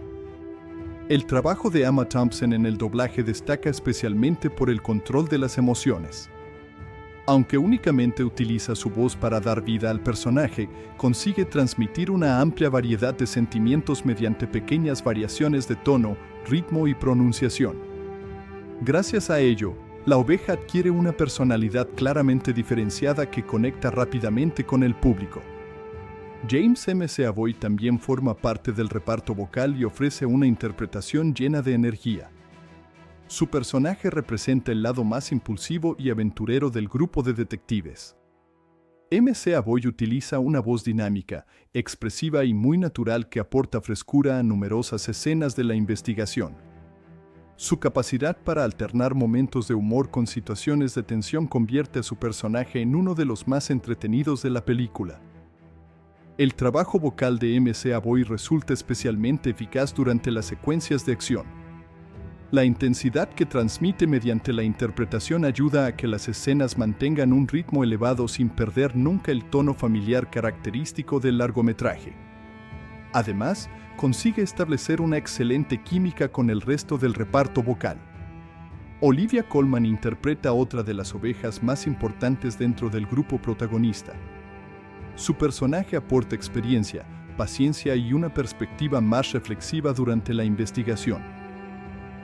El trabajo de Emma Thompson en el doblaje destaca especialmente por el control de las emociones. Aunque únicamente utiliza su voz para dar vida al personaje, consigue transmitir una amplia variedad de sentimientos mediante pequeñas variaciones de tono, ritmo y pronunciación. Gracias a ello, la oveja adquiere una personalidad claramente diferenciada que conecta rápidamente con el público. James McAvoy también forma parte del reparto vocal y ofrece una interpretación llena de energía. Su personaje representa el lado más impulsivo y aventurero del grupo de detectives. McAvoy utiliza una voz dinámica, expresiva y muy natural que aporta frescura a numerosas escenas de la investigación. Su capacidad para alternar momentos de humor con situaciones de tensión convierte a su personaje en uno de los más entretenidos de la película. El trabajo vocal de McAvoy resulta especialmente eficaz durante las secuencias de acción. La intensidad que transmite mediante la interpretación ayuda a que las escenas mantengan un ritmo elevado sin perder nunca el tono familiar característico del largometraje. Además, consigue establecer una excelente química con el resto del reparto vocal. Olivia Colman interpreta a otra de las ovejas más importantes dentro del grupo protagonista. Su personaje aporta experiencia, paciencia y una perspectiva más reflexiva durante la investigación.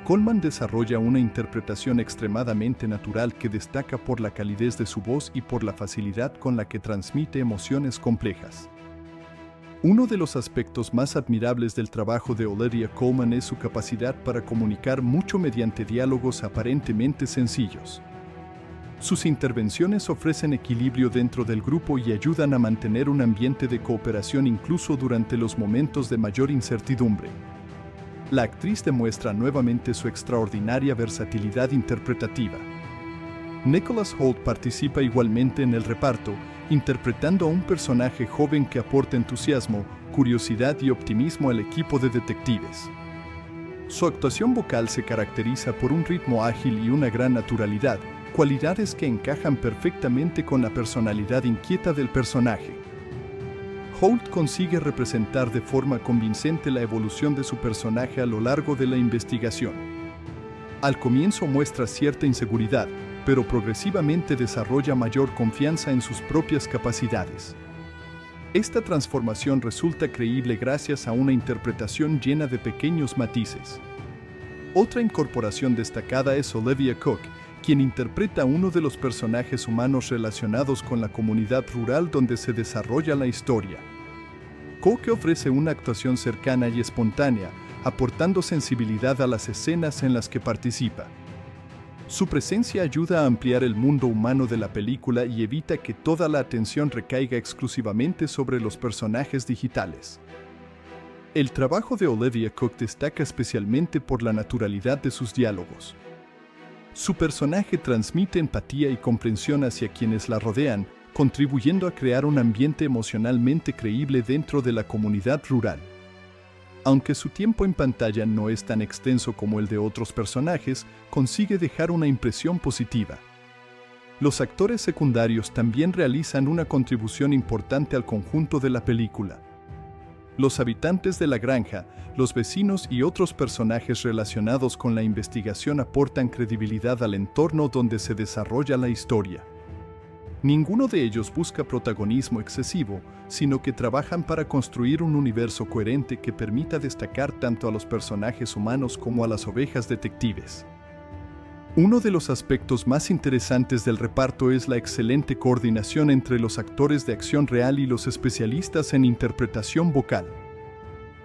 Colman desarrolla una interpretación extremadamente natural que destaca por la calidez de su voz y por la facilidad con la que transmite emociones complejas. Uno de los aspectos más admirables del trabajo de Olivia Colman es su capacidad para comunicar mucho mediante diálogos aparentemente sencillos. Sus intervenciones ofrecen equilibrio dentro del grupo y ayudan a mantener un ambiente de cooperación incluso durante los momentos de mayor incertidumbre. La actriz demuestra nuevamente su extraordinaria versatilidad interpretativa. Nicholas Hoult participa igualmente en el reparto, interpretando a un personaje joven que aporta entusiasmo, curiosidad y optimismo al equipo de detectives. Su actuación vocal se caracteriza por un ritmo ágil y una gran naturalidad, cualidades que encajan perfectamente con la personalidad inquieta del personaje. Hoult consigue representar de forma convincente la evolución de su personaje a lo largo de la investigación. Al comienzo muestra cierta inseguridad, pero progresivamente desarrolla mayor confianza en sus propias capacidades. Esta transformación resulta creíble gracias a una interpretación llena de pequeños matices. Otra incorporación destacada es Olivia Cooke, quien interpreta a uno de los personajes humanos relacionados con la comunidad rural donde se desarrolla la historia. Cooke ofrece una actuación cercana y espontánea, aportando sensibilidad a las escenas en las que participa. Su presencia ayuda a ampliar el mundo humano de la película y evita que toda la atención recaiga exclusivamente sobre los personajes digitales. El trabajo de Olivia Cooke destaca especialmente por la naturalidad de sus diálogos. Su personaje transmite empatía y comprensión hacia quienes la rodean, contribuyendo a crear un ambiente emocionalmente creíble dentro de la comunidad rural. Aunque su tiempo en pantalla no es tan extenso como el de otros personajes, consigue dejar una impresión positiva. Los actores secundarios también realizan una contribución importante al conjunto de la película. Los habitantes de la granja, los vecinos y otros personajes relacionados con la investigación aportan credibilidad al entorno donde se desarrolla la historia. Ninguno de ellos busca protagonismo excesivo, sino que trabajan para construir un universo coherente que permita destacar tanto a los personajes humanos como a las ovejas detectives. Uno de los aspectos más interesantes del reparto es la excelente coordinación entre los actores de acción real y los especialistas en interpretación vocal.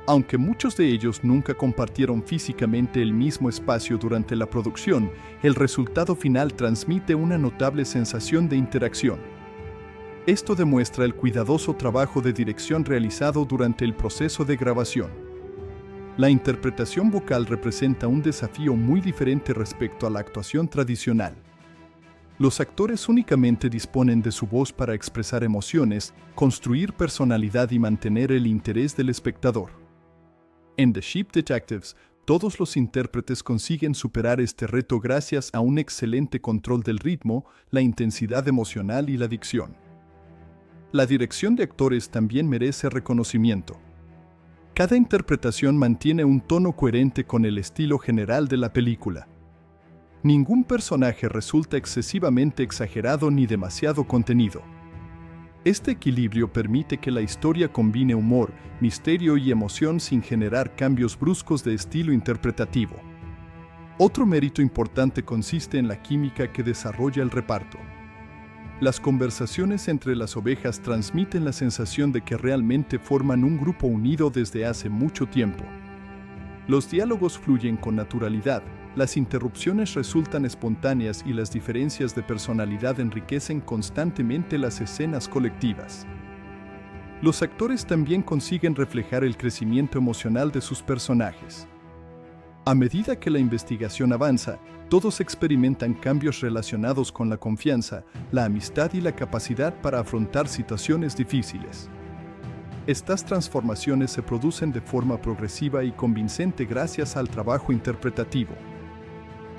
Aunque muchos de ellos nunca compartieron físicamente el mismo espacio durante la producción, el resultado final transmite una notable sensación de interacción. Esto demuestra el cuidadoso trabajo de dirección realizado durante el proceso de grabación. La interpretación vocal representa un desafío muy diferente respecto a la actuación tradicional. Los actores únicamente disponen de su voz para expresar emociones, construir personalidad y mantener el interés del espectador. En The Sheep Detectives, todos los intérpretes consiguen superar este reto gracias a un excelente control del ritmo, la intensidad emocional y la dicción. La dirección de actores también merece reconocimiento. Cada interpretación mantiene un tono coherente con el estilo general de la película. Ningún personaje resulta excesivamente exagerado ni demasiado contenido. Este equilibrio permite que la historia combine humor, misterio y emoción sin generar cambios bruscos de estilo interpretativo. Otro mérito importante consiste en la química que desarrolla el reparto. Las conversaciones entre las ovejas transmiten la sensación de que realmente forman un grupo unido desde hace mucho tiempo. Los diálogos fluyen con naturalidad, las interrupciones resultan espontáneas y las diferencias de personalidad enriquecen constantemente las escenas colectivas. Los actores también consiguen reflejar el crecimiento emocional de sus personajes. A medida que la investigación avanza, todos experimentan cambios relacionados con la confianza, la amistad y la capacidad para afrontar situaciones difíciles. Estas transformaciones se producen de forma progresiva y convincente gracias al trabajo interpretativo.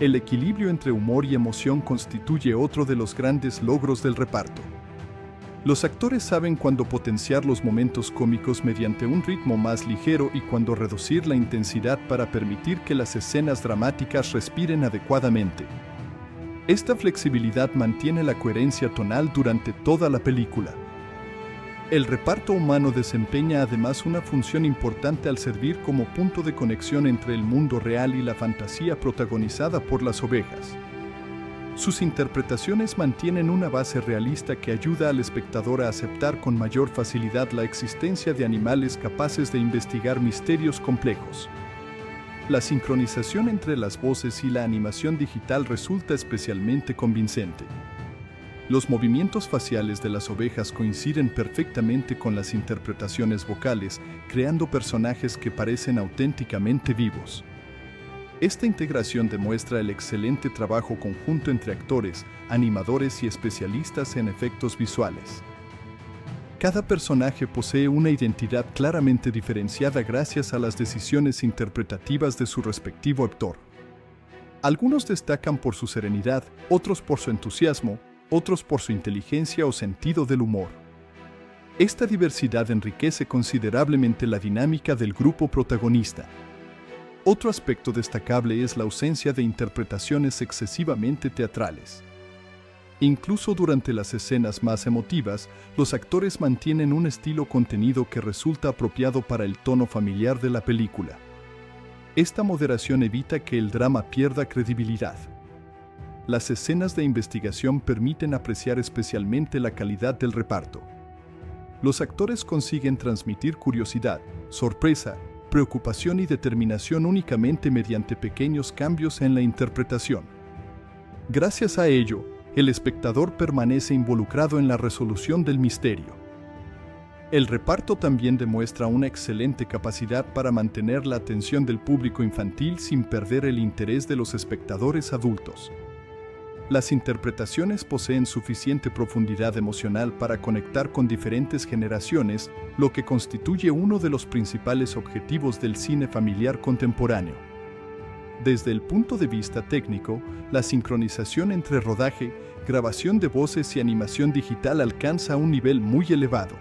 El equilibrio entre humor y emoción constituye otro de los grandes logros del reparto. Los actores saben cuándo potenciar los momentos cómicos mediante un ritmo más ligero y cuándo reducir la intensidad para permitir que las escenas dramáticas respiren adecuadamente. Esta flexibilidad mantiene la coherencia tonal durante toda la película. El reparto humano desempeña además una función importante al servir como punto de conexión entre el mundo real y la fantasía protagonizada por las ovejas. Sus interpretaciones mantienen una base realista que ayuda al espectador a aceptar con mayor facilidad la existencia de animales capaces de investigar misterios complejos. La sincronización entre las voces y la animación digital resulta especialmente convincente. Los movimientos faciales de las ovejas coinciden perfectamente con las interpretaciones vocales, creando personajes que parecen auténticamente vivos. Esta integración demuestra el excelente trabajo conjunto entre actores, animadores y especialistas en efectos visuales. Cada personaje posee una identidad claramente diferenciada gracias a las decisiones interpretativas de su respectivo actor. Algunos destacan por su serenidad, otros por su entusiasmo, otros por su inteligencia o sentido del humor. Esta diversidad enriquece considerablemente la dinámica del grupo protagonista. Otro aspecto destacable es la ausencia de interpretaciones excesivamente teatrales. Incluso durante las escenas más emotivas, los actores mantienen un estilo contenido que resulta apropiado para el tono familiar de la película. Esta moderación evita que el drama pierda credibilidad. Las escenas de investigación permiten apreciar especialmente la calidad del reparto. Los actores consiguen transmitir curiosidad, sorpresa, preocupación y determinación únicamente mediante pequeños cambios en la interpretación. Gracias a ello, el espectador permanece involucrado en la resolución del misterio. El reparto también demuestra una excelente capacidad para mantener la atención del público infantil sin perder el interés de los espectadores adultos. Las interpretaciones poseen suficiente profundidad emocional para conectar con diferentes generaciones, lo que constituye uno de los principales objetivos del cine familiar contemporáneo. Desde el punto de vista técnico, la sincronización entre rodaje, grabación de voces y animación digital alcanza un nivel muy elevado.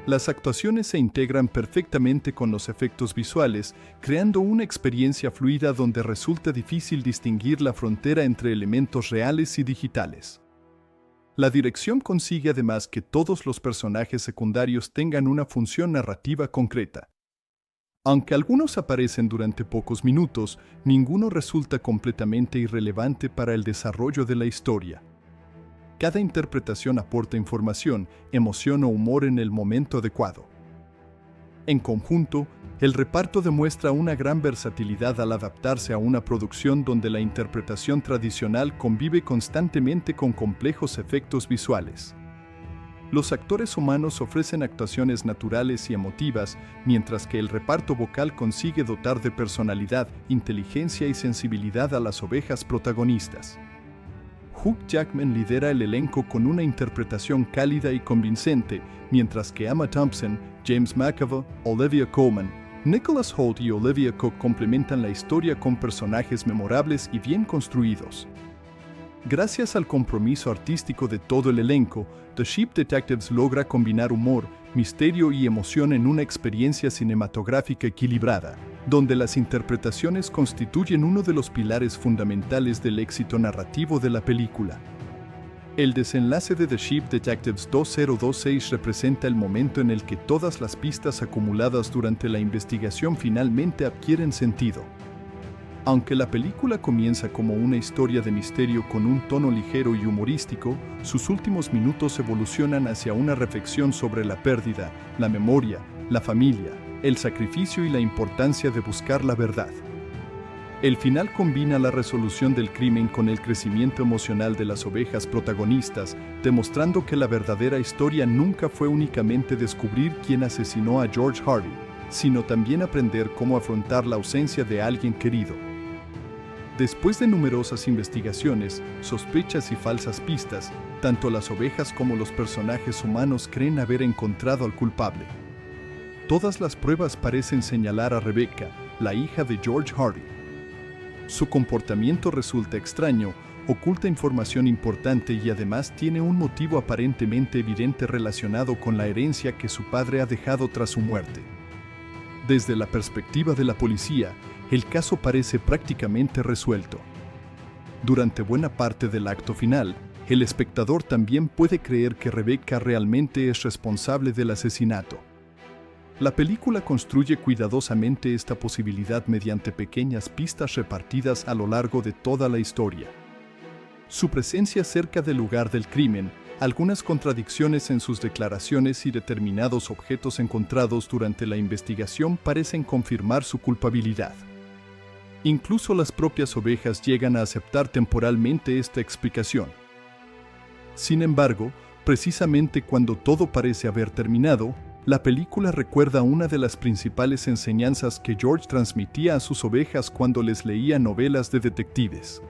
Las actuaciones se integran perfectamente con los efectos visuales, creando una experiencia fluida donde resulta difícil distinguir la frontera entre elementos reales y digitales. La dirección consigue además que todos los personajes secundarios tengan una función narrativa concreta. Aunque algunos aparecen durante pocos minutos, ninguno resulta completamente irrelevante para el desarrollo de la historia. Cada interpretación aporta información, emoción o humor en el momento adecuado. En conjunto, el reparto demuestra una gran versatilidad al adaptarse a una producción donde la interpretación tradicional convive constantemente con complejos efectos visuales. Los actores humanos ofrecen actuaciones naturales y emotivas, mientras que el reparto vocal consigue dotar de personalidad, inteligencia y sensibilidad a las ovejas protagonistas. Hugh Jackman lidera el elenco con una interpretación cálida y convincente, mientras que Emma Thompson, James McAvoy, Olivia Colman, Nicholas Hoult y Olivia Cooke complementan la historia con personajes memorables y bien construidos. Gracias al compromiso artístico de todo el elenco, The Sheep Detectives logra combinar humor, misterio y emoción en una experiencia cinematográfica equilibrada, donde las interpretaciones constituyen uno de los pilares fundamentales del éxito narrativo de la película. El desenlace de The Sheep Detectives 2026 representa el momento en el que todas las pistas acumuladas durante la investigación finalmente adquieren sentido. Aunque la película comienza como una historia de misterio con un tono ligero y humorístico, sus últimos minutos evolucionan hacia una reflexión sobre la pérdida, la memoria, la familia, el sacrificio y la importancia de buscar la verdad. El final combina la resolución del crimen con el crecimiento emocional de las ovejas protagonistas, demostrando que la verdadera historia nunca fue únicamente descubrir quién asesinó a George Harvey, sino también aprender cómo afrontar la ausencia de alguien querido. Después de numerosas investigaciones, sospechas y falsas pistas, tanto las ovejas como los personajes humanos creen haber encontrado al culpable. Todas las pruebas parecen señalar a Rebecca, la hija de George Harvey. Su comportamiento resulta extraño, oculta información importante y además tiene un motivo aparentemente evidente relacionado con la herencia que su padre ha dejado tras su muerte. Desde la perspectiva de la policía, el caso parece prácticamente resuelto. Durante buena parte del acto final, el espectador también puede creer que Rebecca realmente es responsable del asesinato. La película construye cuidadosamente esta posibilidad mediante pequeñas pistas repartidas a lo largo de toda la historia. Su presencia cerca del lugar del crimen, algunas contradicciones en sus declaraciones y determinados objetos encontrados durante la investigación parecen confirmar su culpabilidad. Incluso las propias ovejas llegan a aceptar temporalmente esta explicación. Sin embargo, precisamente cuando todo parece haber terminado, la película recuerda una de las principales enseñanzas que George transmitía a sus ovejas cuando les leía novelas de detectives.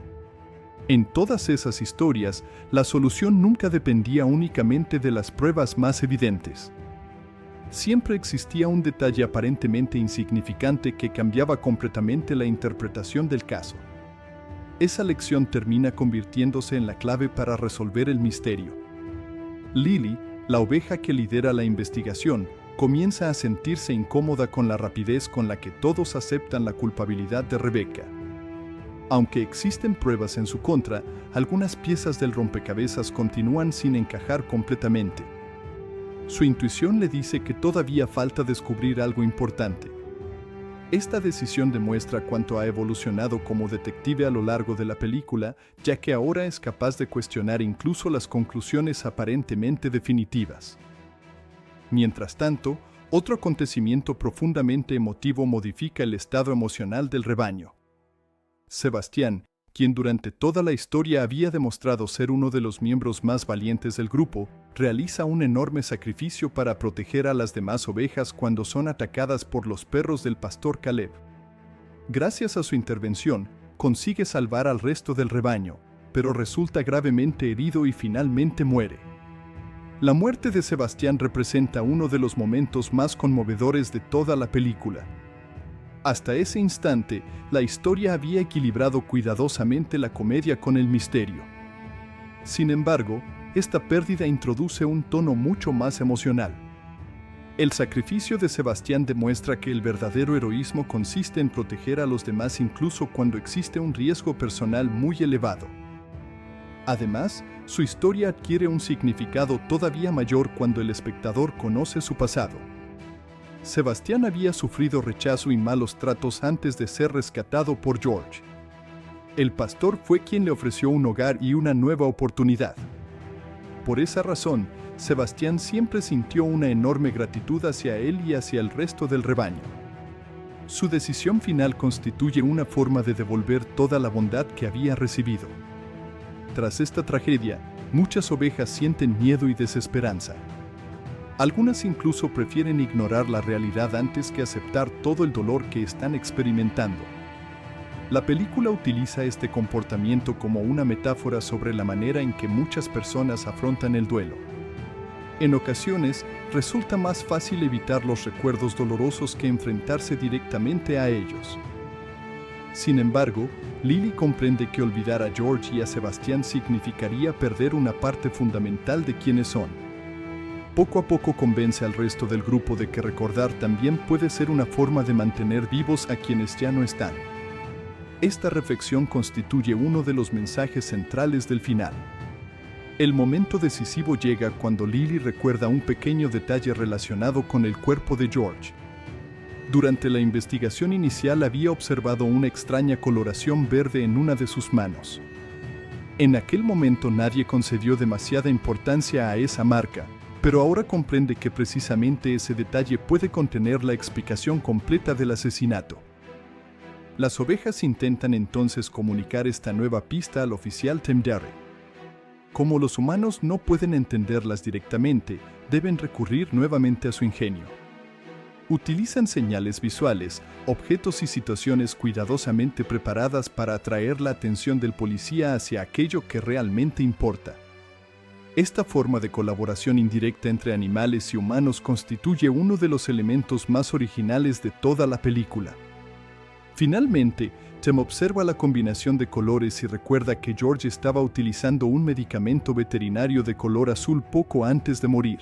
En todas esas historias, la solución nunca dependía únicamente de las pruebas más evidentes. Siempre existía un detalle aparentemente insignificante que cambiaba completamente la interpretación del caso. Esa lección termina convirtiéndose en la clave para resolver el misterio. Lily, la oveja que lidera la investigación, comienza a sentirse incómoda con la rapidez con la que todos aceptan la culpabilidad de Rebecca. Aunque existen pruebas en su contra, algunas piezas del rompecabezas continúan sin encajar completamente. Su intuición le dice que todavía falta descubrir algo importante. Esta decisión demuestra cuánto ha evolucionado como detective a lo largo de la película, ya que ahora es capaz de cuestionar incluso las conclusiones aparentemente definitivas. Mientras tanto, otro acontecimiento profundamente emotivo modifica el estado emocional del rebaño. Sebastián, quien durante toda la historia había demostrado ser uno de los miembros más valientes del grupo, realiza un enorme sacrificio para proteger a las demás ovejas cuando son atacadas por los perros del pastor Caleb. Gracias a su intervención, consigue salvar al resto del rebaño, pero resulta gravemente herido y finalmente muere. La muerte de Sebastián representa uno de los momentos más conmovedores de toda la película. Hasta ese instante, la historia había equilibrado cuidadosamente la comedia con el misterio. Sin embargo, esta pérdida introduce un tono mucho más emocional. El sacrificio de Sebastián demuestra que el verdadero heroísmo consiste en proteger a los demás incluso cuando existe un riesgo personal muy elevado. Además, su historia adquiere un significado todavía mayor cuando el espectador conoce su pasado. Sebastián había sufrido rechazo y malos tratos antes de ser rescatado por George. El pastor fue quien le ofreció un hogar y una nueva oportunidad. Por esa razón, Sebastián siempre sintió una enorme gratitud hacia él y hacia el resto del rebaño. Su decisión final constituye una forma de devolver toda la bondad que había recibido. Tras esta tragedia, muchas ovejas sienten miedo y desesperanza. Algunas incluso prefieren ignorar la realidad antes que aceptar todo el dolor que están experimentando. La película utiliza este comportamiento como una metáfora sobre la manera en que muchas personas afrontan el duelo. En ocasiones, resulta más fácil evitar los recuerdos dolorosos que enfrentarse directamente a ellos. Sin embargo, Lily comprende que olvidar a George y a Sebastián significaría perder una parte fundamental de quienes son. Poco a poco convence al resto del grupo de que recordar también puede ser una forma de mantener vivos a quienes ya no están. Esta reflexión constituye uno de los mensajes centrales del final. El momento decisivo llega cuando Lily recuerda un pequeño detalle relacionado con el cuerpo de George. Durante la investigación inicial había observado una extraña coloración verde en una de sus manos. En aquel momento nadie concedió demasiada importancia a esa marca, pero ahora comprende que precisamente ese detalle puede contener la explicación completa del asesinato. Las ovejas intentan entonces comunicar esta nueva pista al oficial Tim Darry. Como los humanos no pueden entenderlas directamente, deben recurrir nuevamente a su ingenio. Utilizan señales visuales, objetos y situaciones cuidadosamente preparadas para atraer la atención del policía hacia aquello que realmente importa. Esta forma de colaboración indirecta entre animales y humanos constituye uno de los elementos más originales de toda la película. Finalmente, Tim observa la combinación de colores y recuerda que George estaba utilizando un medicamento veterinario de color azul poco antes de morir.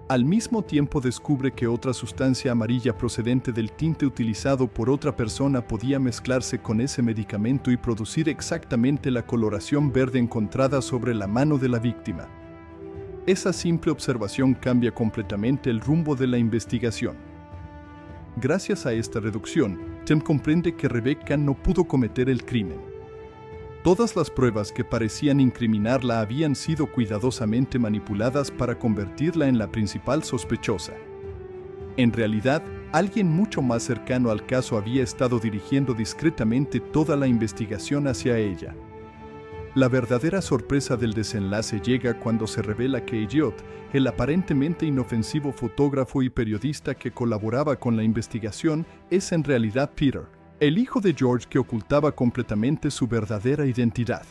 Al mismo tiempo descubre que otra sustancia amarilla procedente del tinte utilizado por otra persona podía mezclarse con ese medicamento y producir exactamente la coloración verde encontrada sobre la mano de la víctima. Esa simple observación cambia completamente el rumbo de la investigación. Gracias a esta reducción, Tim comprende que Rebecca no pudo cometer el crimen. Todas las pruebas que parecían incriminarla habían sido cuidadosamente manipuladas para convertirla en la principal sospechosa. En realidad, alguien mucho más cercano al caso había estado dirigiendo discretamente toda la investigación hacia ella. La verdadera sorpresa del desenlace llega cuando se revela que Elliot, el aparentemente inofensivo fotógrafo y periodista que colaboraba con la investigación, es en realidad Peter, el hijo de George que ocultaba completamente su verdadera identidad.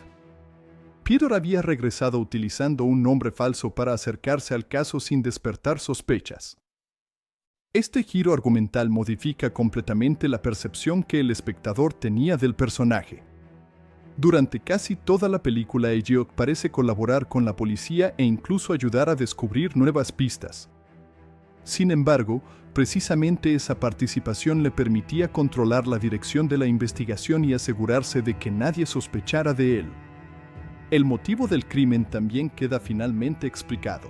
Peter había regresado utilizando un nombre falso para acercarse al caso sin despertar sospechas. Este giro argumental modifica completamente la percepción que el espectador tenía del personaje. Durante casi toda la película, Elliot parece colaborar con la policía e incluso ayudar a descubrir nuevas pistas. Sin embargo, precisamente esa participación le permitía controlar la dirección de la investigación y asegurarse de que nadie sospechara de él. El motivo del crimen también queda finalmente explicado.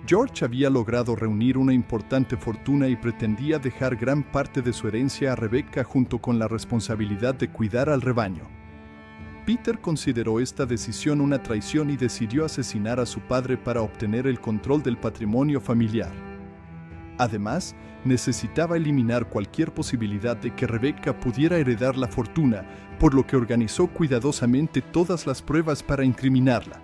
George había logrado reunir una importante fortuna y pretendía dejar gran parte de su herencia a Rebecca junto con la responsabilidad de cuidar al rebaño. Peter consideró esta decisión una traición y decidió asesinar a su padre para obtener el control del patrimonio familiar. Además, necesitaba eliminar cualquier posibilidad de que Rebecca pudiera heredar la fortuna, por lo que organizó cuidadosamente todas las pruebas para incriminarla.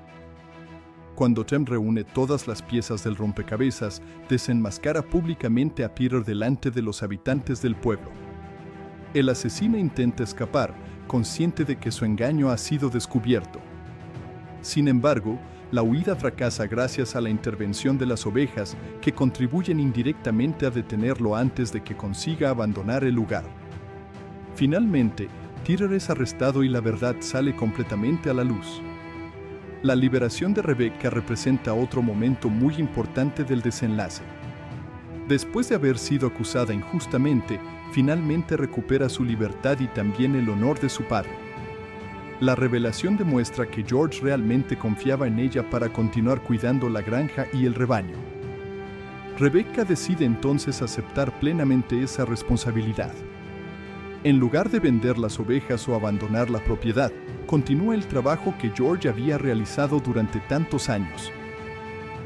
Cuando Tim reúne todas las piezas del rompecabezas, desenmascara públicamente a Peter delante de los habitantes del pueblo. El asesino intenta escapar, consciente de que su engaño ha sido descubierto. Sin embargo, la huida fracasa gracias a la intervención de las ovejas, que contribuyen indirectamente a detenerlo antes de que consiga abandonar el lugar. Finalmente, Peter es arrestado y la verdad sale completamente a la luz. La liberación de Rebecca representa otro momento muy importante del desenlace. Después de haber sido acusada injustamente, finalmente recupera su libertad y también el honor de su padre. La revelación demuestra que George realmente confiaba en ella para continuar cuidando la granja y el rebaño. Rebecca decide entonces aceptar plenamente esa responsabilidad. En lugar de vender las ovejas o abandonar la propiedad, continúa el trabajo que George había realizado durante tantos años.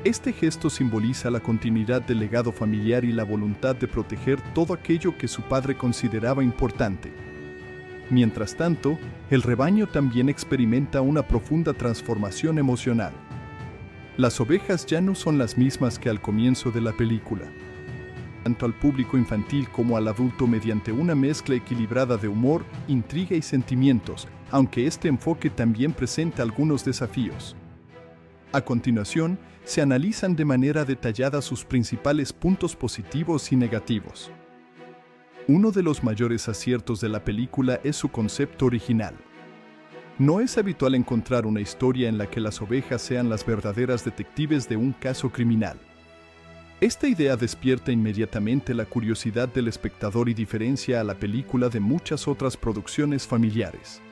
Este gesto simboliza la continuidad del legado familiar y la voluntad de proteger todo aquello que su padre consideraba importante. Mientras tanto, el rebaño también experimenta una profunda transformación emocional. Las ovejas ya no son las mismas que al comienzo de la película. Tanto al público infantil como al adulto mediante una mezcla equilibrada de humor, intriga y sentimientos, aunque este enfoque también presenta algunos desafíos. A continuación, se analizan de manera detallada sus principales puntos positivos y negativos. Uno de los mayores aciertos de la película es su concepto original. No es habitual encontrar una historia en la que las ovejas sean las verdaderas detectives de un caso criminal. Esta idea despierta inmediatamente la curiosidad del espectador y diferencia a la película de muchas otras producciones familiares.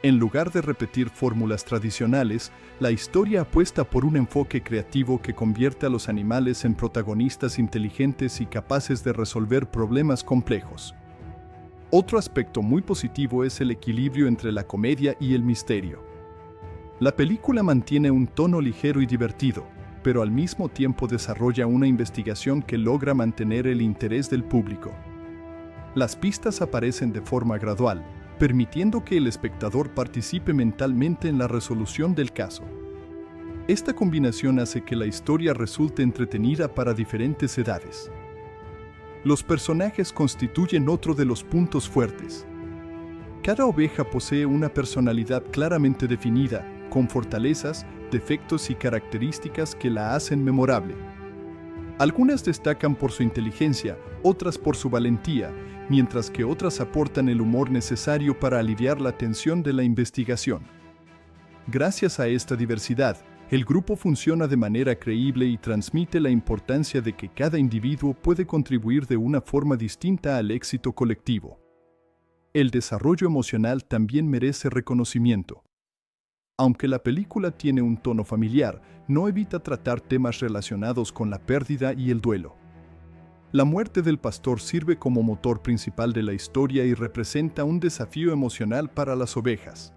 En lugar de repetir fórmulas tradicionales, la historia apuesta por un enfoque creativo que convierte a los animales en protagonistas inteligentes y capaces de resolver problemas complejos. Otro aspecto muy positivo es el equilibrio entre la comedia y el misterio. La película mantiene un tono ligero y divertido, pero al mismo tiempo desarrolla una investigación que logra mantener el interés del público. Las pistas aparecen de forma gradual, permitiendo que el espectador participe mentalmente en la resolución del caso. Esta combinación hace que la historia resulte entretenida para diferentes edades. Los personajes constituyen otro de los puntos fuertes. Cada oveja posee una personalidad claramente definida, con fortalezas, defectos y características que la hacen memorable. Algunas destacan por su inteligencia, otras por su valentía, mientras que otras aportan el humor necesario para aliviar la tensión de la investigación. Gracias a esta diversidad, el grupo funciona de manera creíble y transmite la importancia de que cada individuo puede contribuir de una forma distinta al éxito colectivo. El desarrollo emocional también merece reconocimiento. Aunque la película tiene un tono familiar, no evita tratar temas relacionados con la pérdida y el duelo. La muerte del pastor sirve como motor principal de la historia y representa un desafío emocional para las ovejas.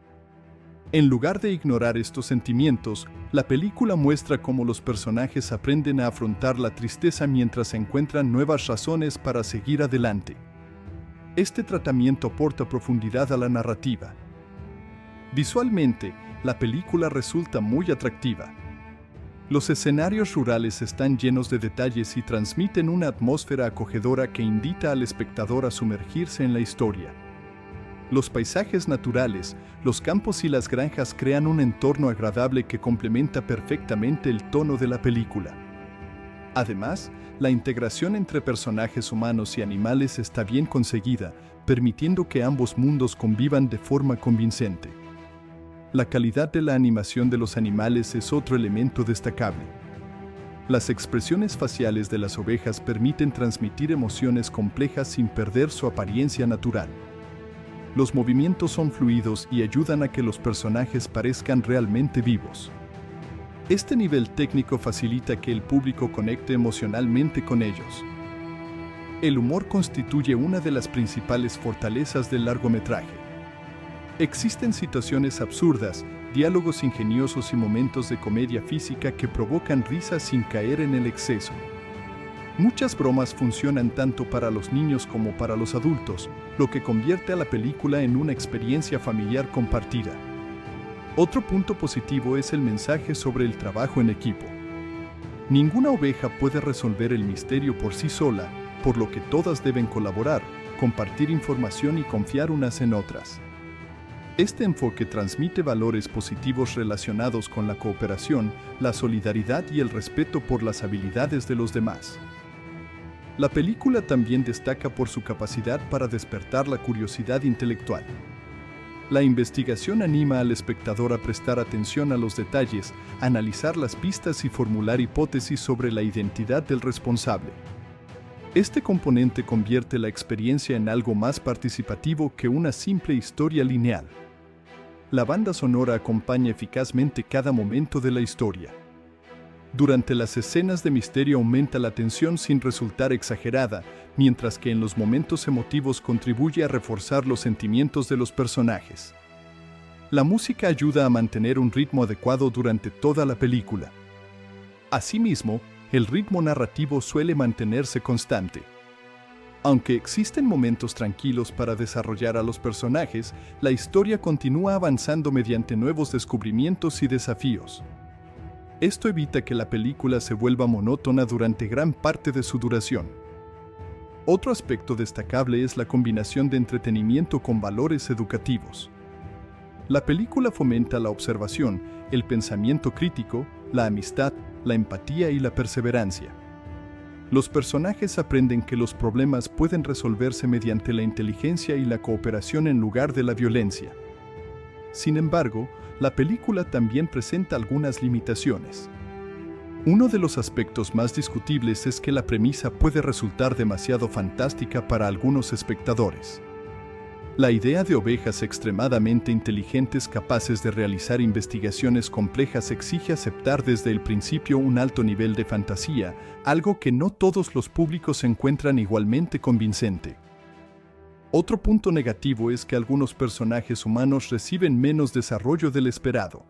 En lugar de ignorar estos sentimientos, la película muestra cómo los personajes aprenden a afrontar la tristeza mientras encuentran nuevas razones para seguir adelante. Este tratamiento aporta profundidad a la narrativa. Visualmente, la película resulta muy atractiva. Los escenarios rurales están llenos de detalles y transmiten una atmósfera acogedora que invita al espectador a sumergirse en la historia. Los paisajes naturales, los campos y las granjas crean un entorno agradable que complementa perfectamente el tono de la película. Además, la integración entre personajes humanos y animales está bien conseguida, permitiendo que ambos mundos convivan de forma convincente. La calidad de la animación de los animales es otro elemento destacable. Las expresiones faciales de las ovejas permiten transmitir emociones complejas sin perder su apariencia natural. Los movimientos son fluidos y ayudan a que los personajes parezcan realmente vivos. Este nivel técnico facilita que el público conecte emocionalmente con ellos. El humor constituye una de las principales fortalezas del largometraje. Existen situaciones absurdas, diálogos ingeniosos y momentos de comedia física que provocan risas sin caer en el exceso. Muchas bromas funcionan tanto para los niños como para los adultos, lo que convierte a la película en una experiencia familiar compartida. Otro punto positivo es el mensaje sobre el trabajo en equipo. Ninguna oveja puede resolver el misterio por sí sola, por lo que todas deben colaborar, compartir información y confiar unas en otras. Este enfoque transmite valores positivos relacionados con la cooperación, la solidaridad y el respeto por las habilidades de los demás. La película también destaca por su capacidad para despertar la curiosidad intelectual. La investigación anima al espectador a prestar atención a los detalles, analizar las pistas y formular hipótesis sobre la identidad del responsable. Este componente convierte la experiencia en algo más participativo que una simple historia lineal. La banda sonora acompaña eficazmente cada momento de la historia. Durante las escenas de misterio aumenta la tensión sin resultar exagerada, mientras que en los momentos emotivos contribuye a reforzar los sentimientos de los personajes. La música ayuda a mantener un ritmo adecuado durante toda la película. Asimismo, el ritmo narrativo suele mantenerse constante. Aunque existen momentos tranquilos para desarrollar a los personajes, la historia continúa avanzando mediante nuevos descubrimientos y desafíos. Esto evita que la película se vuelva monótona durante gran parte de su duración. Otro aspecto destacable es la combinación de entretenimiento con valores educativos. La película fomenta la observación, el pensamiento crítico, la amistad, la empatía y la perseverancia. Los personajes aprenden que los problemas pueden resolverse mediante la inteligencia y la cooperación en lugar de la violencia. Sin embargo, la película también presenta algunas limitaciones. Uno de los aspectos más discutibles es que la premisa puede resultar demasiado fantástica para algunos espectadores. La idea de ovejas extremadamente inteligentes capaces de realizar investigaciones complejas exige aceptar desde el principio un alto nivel de fantasía, algo que no todos los públicos encuentran igualmente convincente. Otro punto negativo es que algunos personajes humanos reciben menos desarrollo del esperado.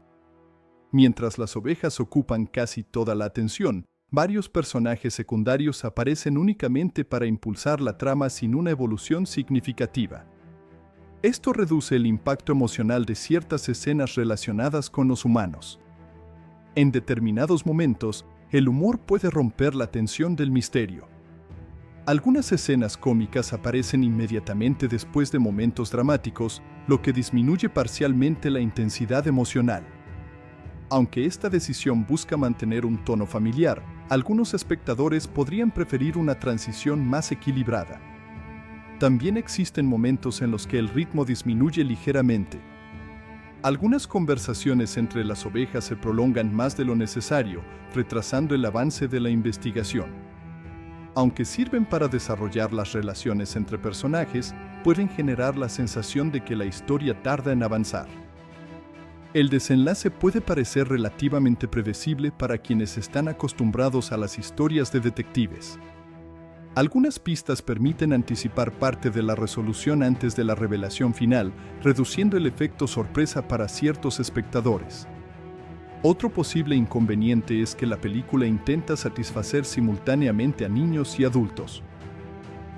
Mientras las ovejas ocupan casi toda la atención, varios personajes secundarios aparecen únicamente para impulsar la trama sin una evolución significativa. Esto reduce el impacto emocional de ciertas escenas relacionadas con los humanos. En determinados momentos, el humor puede romper la tensión del misterio. Algunas escenas cómicas aparecen inmediatamente después de momentos dramáticos, lo que disminuye parcialmente la intensidad emocional. Aunque esta decisión busca mantener un tono familiar, algunos espectadores podrían preferir una transición más equilibrada. También existen momentos en los que el ritmo disminuye ligeramente. Algunas conversaciones entre las ovejas se prolongan más de lo necesario, retrasando el avance de la investigación. Aunque sirven para desarrollar las relaciones entre personajes, pueden generar la sensación de que la historia tarda en avanzar. El desenlace puede parecer relativamente predecible para quienes están acostumbrados a las historias de detectives. Algunas pistas permiten anticipar parte de la resolución antes de la revelación final, reduciendo el efecto sorpresa para ciertos espectadores. Otro posible inconveniente es que la película intenta satisfacer simultáneamente a niños y adultos.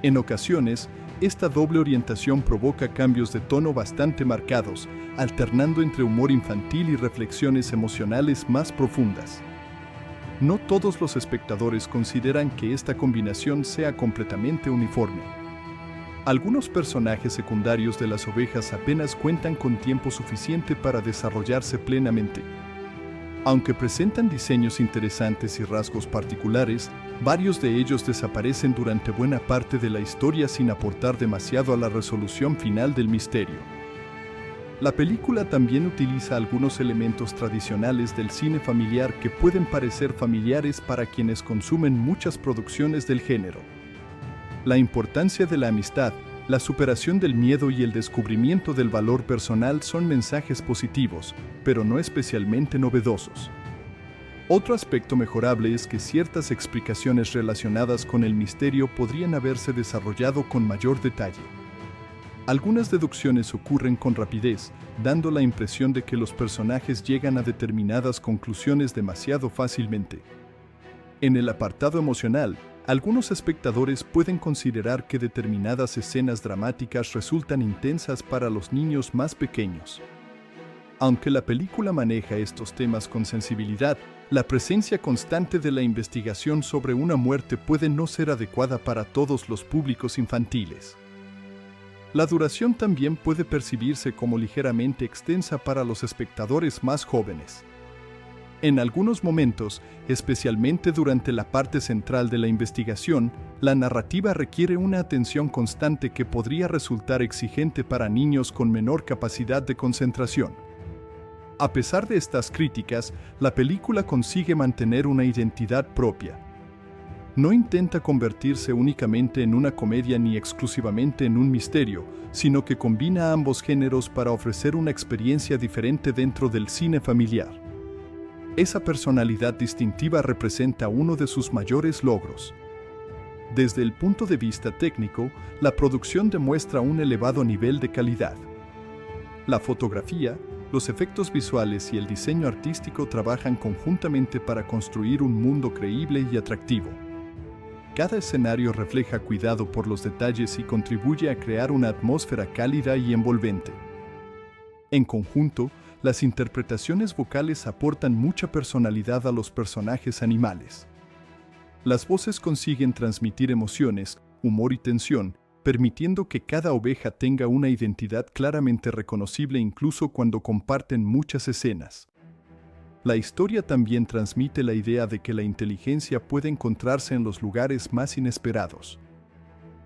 En ocasiones, esta doble orientación provoca cambios de tono bastante marcados, alternando entre humor infantil y reflexiones emocionales más profundas. No todos los espectadores consideran que esta combinación sea completamente uniforme. Algunos personajes secundarios de las ovejas apenas cuentan con tiempo suficiente para desarrollarse plenamente. Aunque presentan diseños interesantes y rasgos particulares, varios de ellos desaparecen durante buena parte de la historia sin aportar demasiado a la resolución final del misterio. La película también utiliza algunos elementos tradicionales del cine familiar que pueden parecer familiares para quienes consumen muchas producciones del género. La importancia de la amistad, la superación del miedo y el descubrimiento del valor personal son mensajes positivos, pero no especialmente novedosos. Otro aspecto mejorable es que ciertas explicaciones relacionadas con el misterio podrían haberse desarrollado con mayor detalle. Algunas deducciones ocurren con rapidez, dando la impresión de que los personajes llegan a determinadas conclusiones demasiado fácilmente. En el apartado emocional, algunos espectadores pueden considerar que determinadas escenas dramáticas resultan intensas para los niños más pequeños. Aunque la película maneja estos temas con sensibilidad, la presencia constante de la investigación sobre una muerte puede no ser adecuada para todos los públicos infantiles. La duración también puede percibirse como ligeramente extensa para los espectadores más jóvenes. En algunos momentos, especialmente durante la parte central de la investigación, la narrativa requiere una atención constante que podría resultar exigente para niños con menor capacidad de concentración. A pesar de estas críticas, la película consigue mantener una identidad propia. No intenta convertirse únicamente en una comedia ni exclusivamente en un misterio, sino que combina ambos géneros para ofrecer una experiencia diferente dentro del cine familiar. Esa personalidad distintiva representa uno de sus mayores logros. Desde el punto de vista técnico, la producción demuestra un elevado nivel de calidad. La fotografía, los efectos visuales y el diseño artístico trabajan conjuntamente para construir un mundo creíble y atractivo. Cada escenario refleja cuidado por los detalles y contribuye a crear una atmósfera cálida y envolvente. En conjunto, las interpretaciones vocales aportan mucha personalidad a los personajes animales. Las voces consiguen transmitir emociones, humor y tensión, permitiendo que cada oveja tenga una identidad claramente reconocible incluso cuando comparten muchas escenas. La historia también transmite la idea de que la inteligencia puede encontrarse en los lugares más inesperados.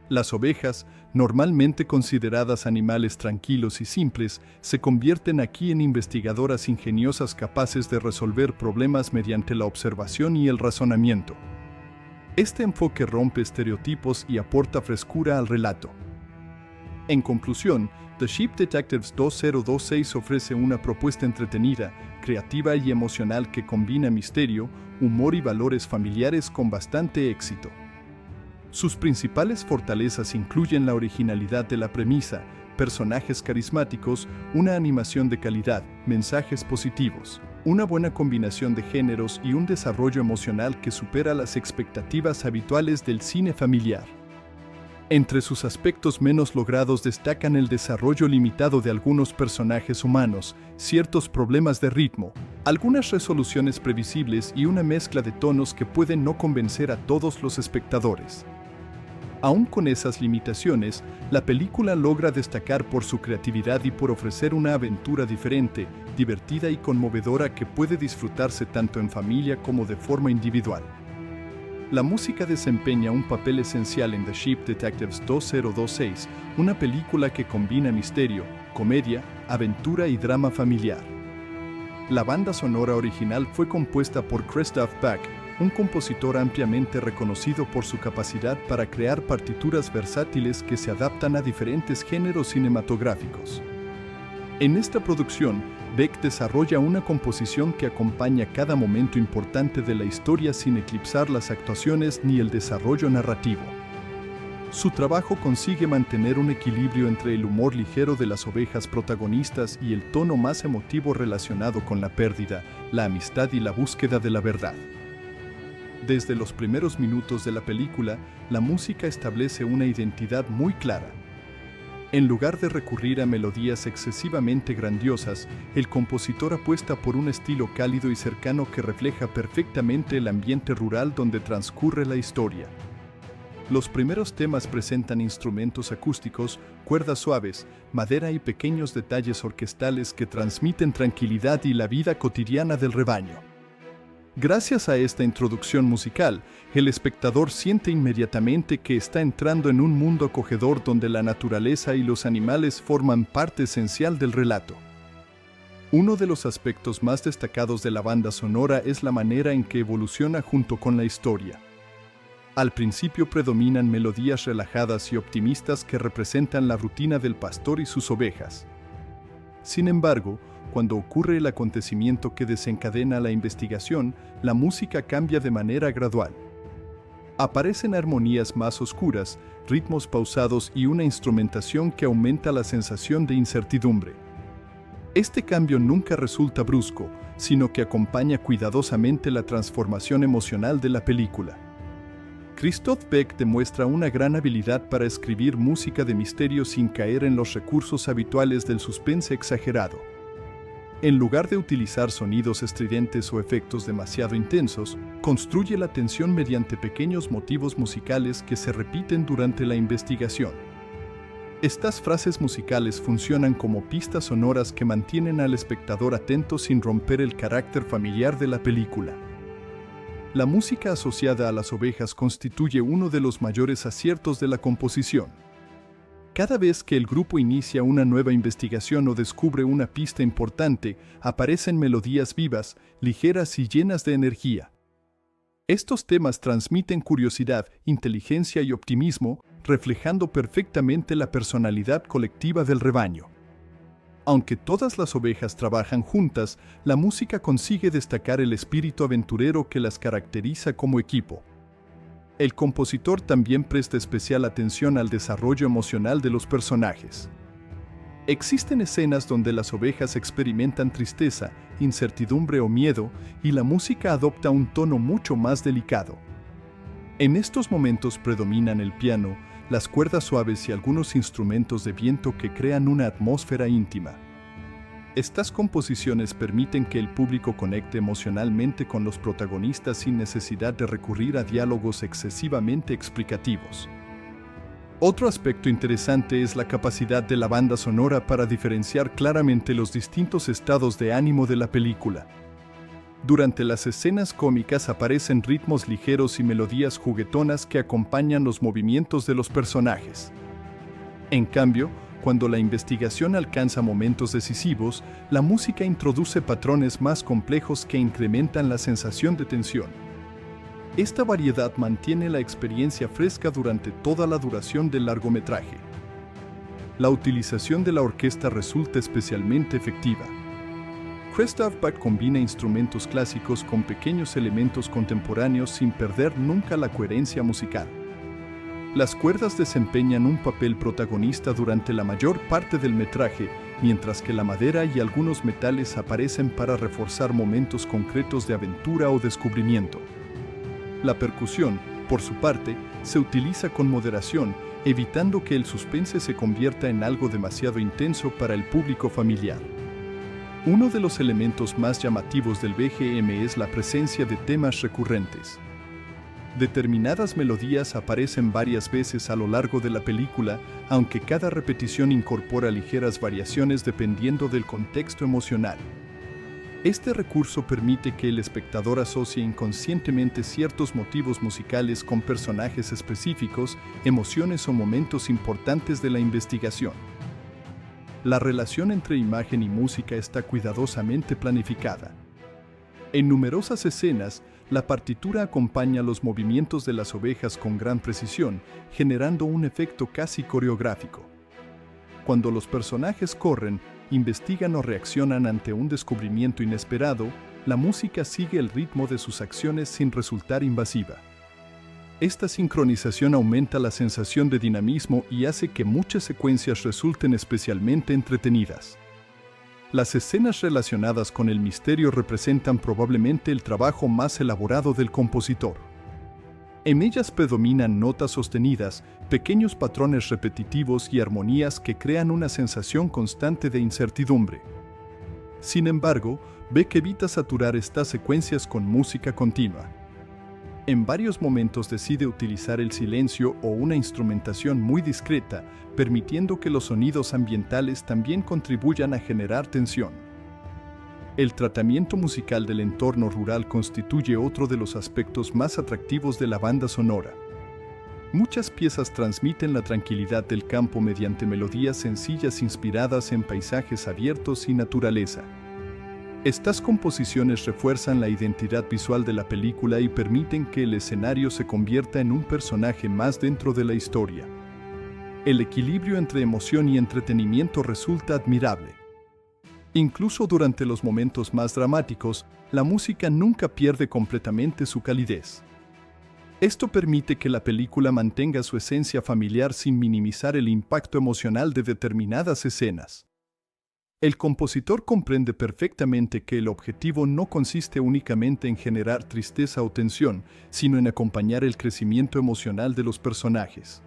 Las ovejas, normalmente consideradas animales tranquilos y simples, se convierten aquí en investigadoras ingeniosas capaces de resolver problemas mediante la observación y el razonamiento. Este enfoque rompe estereotipos y aporta frescura al relato. En conclusión, The Sheep Detectives 2026 ofrece una propuesta entretenida, creativa y emocional que combina misterio, humor y valores familiares con bastante éxito. Sus principales fortalezas incluyen la originalidad de la premisa, personajes carismáticos, una animación de calidad, mensajes positivos, una buena combinación de géneros y un desarrollo emocional que supera las expectativas habituales del cine familiar. Entre sus aspectos menos logrados destacan el desarrollo limitado de algunos personajes humanos, ciertos problemas de ritmo, algunas resoluciones previsibles y una mezcla de tonos que pueden no convencer a todos los espectadores. Aún con esas limitaciones, la película logra destacar por su creatividad y por ofrecer una aventura diferente, divertida y conmovedora que puede disfrutarse tanto en familia como de forma individual. La música desempeña un papel esencial en The Sheep Detectives 2026, una película que combina misterio, comedia, aventura y drama familiar. La banda sonora original fue compuesta por Christoph Bach, un compositor ampliamente reconocido por su capacidad para crear partituras versátiles que se adaptan a diferentes géneros cinematográficos. En esta producción, Beck desarrolla una composición que acompaña cada momento importante de la historia sin eclipsar las actuaciones ni el desarrollo narrativo. Su trabajo consigue mantener un equilibrio entre el humor ligero de las ovejas protagonistas y el tono más emotivo relacionado con la pérdida, la amistad y la búsqueda de la verdad. Desde los primeros minutos de la película, la música establece una identidad muy clara. En lugar de recurrir a melodías excesivamente grandiosas, el compositor apuesta por un estilo cálido y cercano que refleja perfectamente el ambiente rural donde transcurre la historia. Los primeros temas presentan instrumentos acústicos, cuerdas suaves, madera y pequeños detalles orquestales que transmiten tranquilidad y la vida cotidiana del rebaño. Gracias a esta introducción musical, el espectador siente inmediatamente que está entrando en un mundo acogedor donde la naturaleza y los animales forman parte esencial del relato. Uno de los aspectos más destacados de la banda sonora es la manera en que evoluciona junto con la historia. Al principio predominan melodías relajadas y optimistas que representan la rutina del pastor y sus ovejas. Sin embargo, cuando ocurre el acontecimiento que desencadena la investigación, la música cambia de manera gradual. Aparecen armonías más oscuras, ritmos pausados y una instrumentación que aumenta la sensación de incertidumbre. Este cambio nunca resulta brusco, sino que acompaña cuidadosamente la transformación emocional de la película. Christoph Beck demuestra una gran habilidad para escribir música de misterio sin caer en los recursos habituales del suspense exagerado. En lugar de utilizar sonidos estridentes o efectos demasiado intensos, construye la tensión mediante pequeños motivos musicales que se repiten durante la investigación. Estas frases musicales funcionan como pistas sonoras que mantienen al espectador atento sin romper el carácter familiar de la película. La música asociada a las ovejas constituye uno de los mayores aciertos de la composición. Cada vez que el grupo inicia una nueva investigación o descubre una pista importante, aparecen melodías vivas, ligeras y llenas de energía. Estos temas transmiten curiosidad, inteligencia y optimismo, reflejando perfectamente la personalidad colectiva del rebaño. Aunque todas las ovejas trabajan juntas, la música consigue destacar el espíritu aventurero que las caracteriza como equipo. El compositor también presta especial atención al desarrollo emocional de los personajes. Existen escenas donde las ovejas experimentan tristeza, incertidumbre o miedo, y la música adopta un tono mucho más delicado. En estos momentos predominan el piano, las cuerdas suaves y algunos instrumentos de viento que crean una atmósfera íntima. Estas composiciones permiten que el público conecte emocionalmente con los protagonistas sin necesidad de recurrir a diálogos excesivamente explicativos. Otro aspecto interesante es la capacidad de la banda sonora para diferenciar claramente los distintos estados de ánimo de la película. Durante las escenas cómicas aparecen ritmos ligeros y melodías juguetonas que acompañan los movimientos de los personajes. En cambio, cuando la investigación alcanza momentos decisivos, la música introduce patrones más complejos que incrementan la sensación de tensión. Esta variedad mantiene la experiencia fresca durante toda la duración del largometraje. La utilización de la orquesta resulta especialmente efectiva. Christoph Bach combina instrumentos clásicos con pequeños elementos contemporáneos sin perder nunca la coherencia musical. Las cuerdas desempeñan un papel protagonista durante la mayor parte del metraje, mientras que la madera y algunos metales aparecen para reforzar momentos concretos de aventura o descubrimiento. La percusión, por su parte, se utiliza con moderación, evitando que el suspense se convierta en algo demasiado intenso para el público familiar. Uno de los elementos más llamativos del BGM es la presencia de temas recurrentes. Determinadas melodías aparecen varias veces a lo largo de la película, aunque cada repetición incorpora ligeras variaciones dependiendo del contexto emocional. Este recurso permite que el espectador asocie inconscientemente ciertos motivos musicales con personajes específicos, emociones o momentos importantes de la investigación. La relación entre imagen y música está cuidadosamente planificada. En numerosas escenas, la partitura acompaña los movimientos de las ovejas con gran precisión, generando un efecto casi coreográfico. Cuando los personajes corren, investigan o reaccionan ante un descubrimiento inesperado, la música sigue el ritmo de sus acciones sin resultar invasiva. Esta sincronización aumenta la sensación de dinamismo y hace que muchas secuencias resulten especialmente entretenidas. Las escenas relacionadas con el misterio representan probablemente el trabajo más elaborado del compositor. En ellas predominan notas sostenidas, pequeños patrones repetitivos y armonías que crean una sensación constante de incertidumbre. Sin embargo, Beck evita saturar estas secuencias con música continua. En varios momentos decide utilizar el silencio o una instrumentación muy discreta, permitiendo que los sonidos ambientales también contribuyan a generar tensión. El tratamiento musical del entorno rural constituye otro de los aspectos más atractivos de la banda sonora. Muchas piezas transmiten la tranquilidad del campo mediante melodías sencillas inspiradas en paisajes abiertos y naturaleza. Estas composiciones refuerzan la identidad visual de la película y permiten que el escenario se convierta en un personaje más dentro de la historia. El equilibrio entre emoción y entretenimiento resulta admirable. Incluso durante los momentos más dramáticos, la música nunca pierde completamente su calidez. Esto permite que la película mantenga su esencia familiar sin minimizar el impacto emocional de determinadas escenas. El compositor comprende perfectamente que el objetivo no consiste únicamente en generar tristeza o tensión, sino en acompañar el crecimiento emocional de los personajes.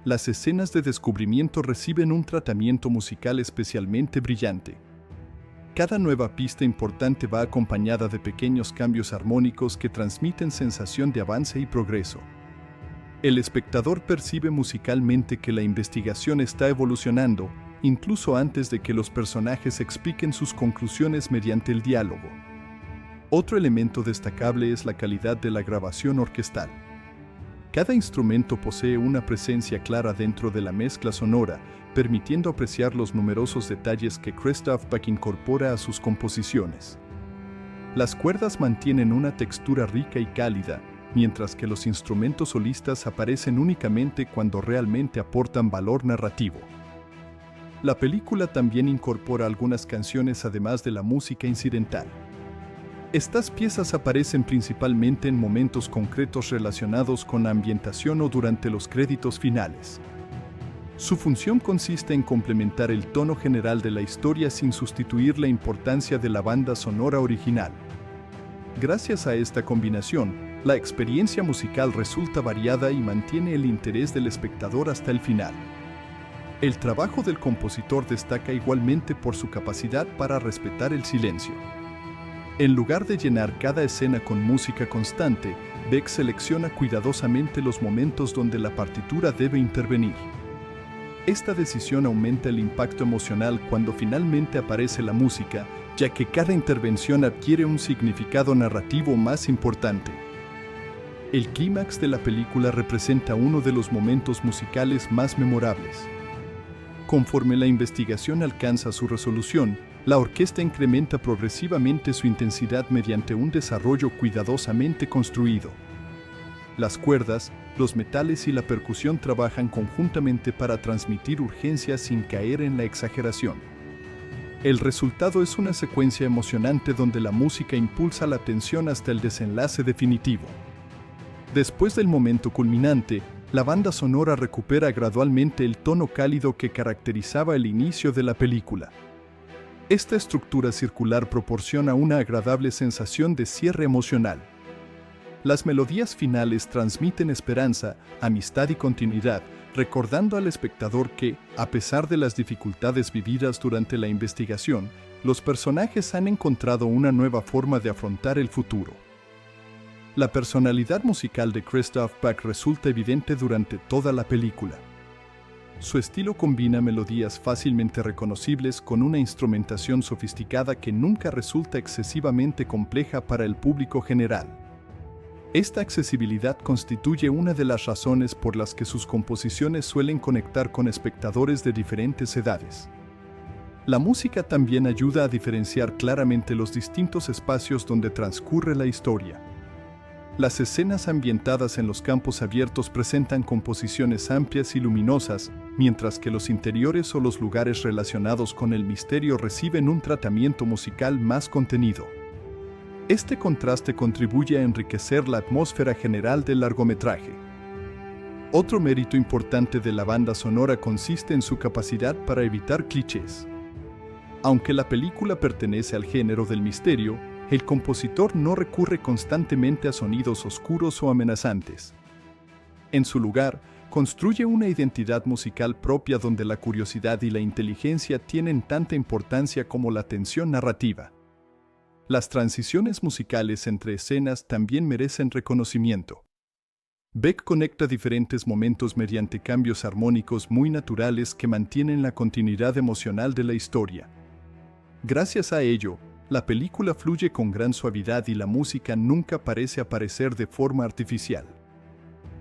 Las escenas de descubrimiento reciben un tratamiento musical especialmente brillante. Cada nueva pista importante va acompañada de pequeños cambios armónicos que transmiten sensación de avance y progreso. El espectador percibe musicalmente que la investigación está evolucionando, incluso antes de que los personajes expliquen sus conclusiones mediante el diálogo. Otro elemento destacable es la calidad de la grabación orquestal. Cada instrumento posee una presencia clara dentro de la mezcla sonora, permitiendo apreciar los numerosos detalles que Christoph Bach incorpora a sus composiciones. Las cuerdas mantienen una textura rica y cálida, mientras que los instrumentos solistas aparecen únicamente cuando realmente aportan valor narrativo. La película también incorpora algunas canciones además de la música incidental. Estas piezas aparecen principalmente en momentos concretos relacionados con la ambientación o durante los créditos finales. Su función consiste en complementar el tono general de la historia sin sustituir la importancia de la banda sonora original. Gracias a esta combinación, la experiencia musical resulta variada y mantiene el interés del espectador hasta el final. El trabajo del compositor destaca igualmente por su capacidad para respetar el silencio. En lugar de llenar cada escena con música constante, Beck selecciona cuidadosamente los momentos donde la partitura debe intervenir. Esta decisión aumenta el impacto emocional cuando finalmente aparece la música, ya que cada intervención adquiere un significado narrativo más importante. El clímax de la película representa uno de los momentos musicales más memorables. Conforme la investigación alcanza su resolución, la orquesta incrementa progresivamente su intensidad mediante un desarrollo cuidadosamente construido. Las cuerdas, los metales y la percusión trabajan conjuntamente para transmitir urgencia sin caer en la exageración. El resultado es una secuencia emocionante donde la música impulsa la tensión hasta el desenlace definitivo. Después del momento culminante, la banda sonora recupera gradualmente el tono cálido que caracterizaba el inicio de la película. Esta estructura circular proporciona una agradable sensación de cierre emocional. Las melodías finales transmiten esperanza, amistad y continuidad, recordando al espectador que, a pesar de las dificultades vividas durante la investigación, los personajes han encontrado una nueva forma de afrontar el futuro. La personalidad musical de Christoph Beck resulta evidente durante toda la película. Su estilo combina melodías fácilmente reconocibles con una instrumentación sofisticada que nunca resulta excesivamente compleja para el público general. Esta accesibilidad constituye una de las razones por las que sus composiciones suelen conectar con espectadores de diferentes edades. La música también ayuda a diferenciar claramente los distintos espacios donde transcurre la historia. Las escenas ambientadas en los campos abiertos presentan composiciones amplias y luminosas, mientras que los interiores o los lugares relacionados con el misterio reciben un tratamiento musical más contenido. Este contraste contribuye a enriquecer la atmósfera general del largometraje. Otro mérito importante de la banda sonora consiste en su capacidad para evitar clichés. Aunque la película pertenece al género del misterio, el compositor no recurre constantemente a sonidos oscuros o amenazantes. En su lugar, construye una identidad musical propia donde la curiosidad y la inteligencia tienen tanta importancia como la tensión narrativa. Las transiciones musicales entre escenas también merecen reconocimiento. Beck conecta diferentes momentos mediante cambios armónicos muy naturales que mantienen la continuidad emocional de la historia. Gracias a ello, la película fluye con gran suavidad y la música nunca parece aparecer de forma artificial.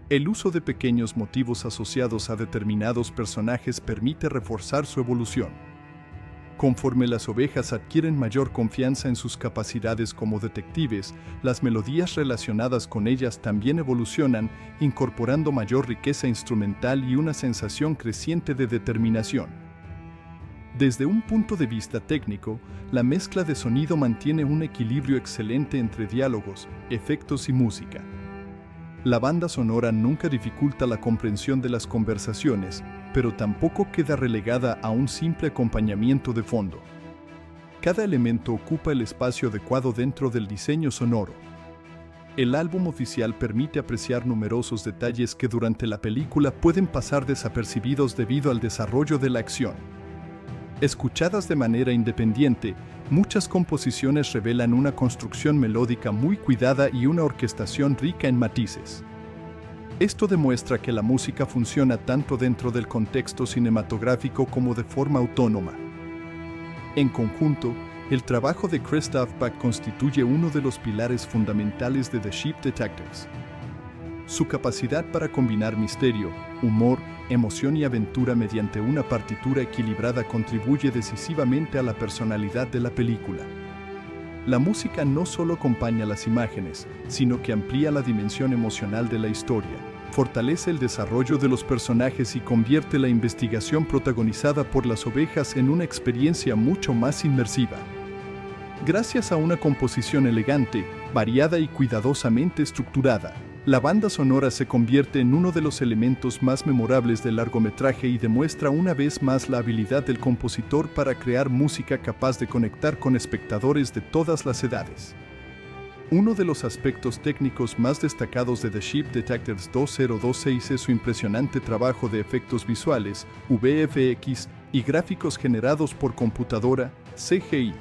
El uso de pequeños motivos asociados a determinados personajes permite reforzar su evolución. Conforme las ovejas adquieren mayor confianza en sus capacidades como detectives, las melodías relacionadas con ellas también evolucionan, incorporando mayor riqueza instrumental y una sensación creciente de determinación. Desde un punto de vista técnico, la mezcla de sonido mantiene un equilibrio excelente entre diálogos, efectos y música. La banda sonora nunca dificulta la comprensión de las conversaciones, pero tampoco queda relegada a un simple acompañamiento de fondo. Cada elemento ocupa el espacio adecuado dentro del diseño sonoro. El álbum oficial permite apreciar numerosos detalles que durante la película pueden pasar desapercibidos debido al desarrollo de la acción. Escuchadas de manera independiente, muchas composiciones revelan una construcción melódica muy cuidada y una orquestación rica en matices. Esto demuestra que la música funciona tanto dentro del contexto cinematográfico como de forma autónoma. En conjunto, el trabajo de Christoph Beck constituye uno de los pilares fundamentales de The Sheep Detectives. Su capacidad para combinar misterio, humor, emoción y aventura mediante una partitura equilibrada contribuye decisivamente a la personalidad de la película. La música no solo acompaña las imágenes, sino que amplía la dimensión emocional de la historia. fortalece el desarrollo de los personajes y convierte la investigación protagonizada por las ovejas en una experiencia mucho más inmersiva. Gracias a una composición elegante, variada y cuidadosamente estructurada, la banda sonora se convierte en uno de los elementos más memorables del largometraje y demuestra una vez más la habilidad del compositor para crear música capaz de conectar con espectadores de todas las edades. Uno de los aspectos técnicos más destacados de The Ship Detectives 2026 es su impresionante trabajo de efectos visuales, VFX, y gráficos generados por computadora, CGI.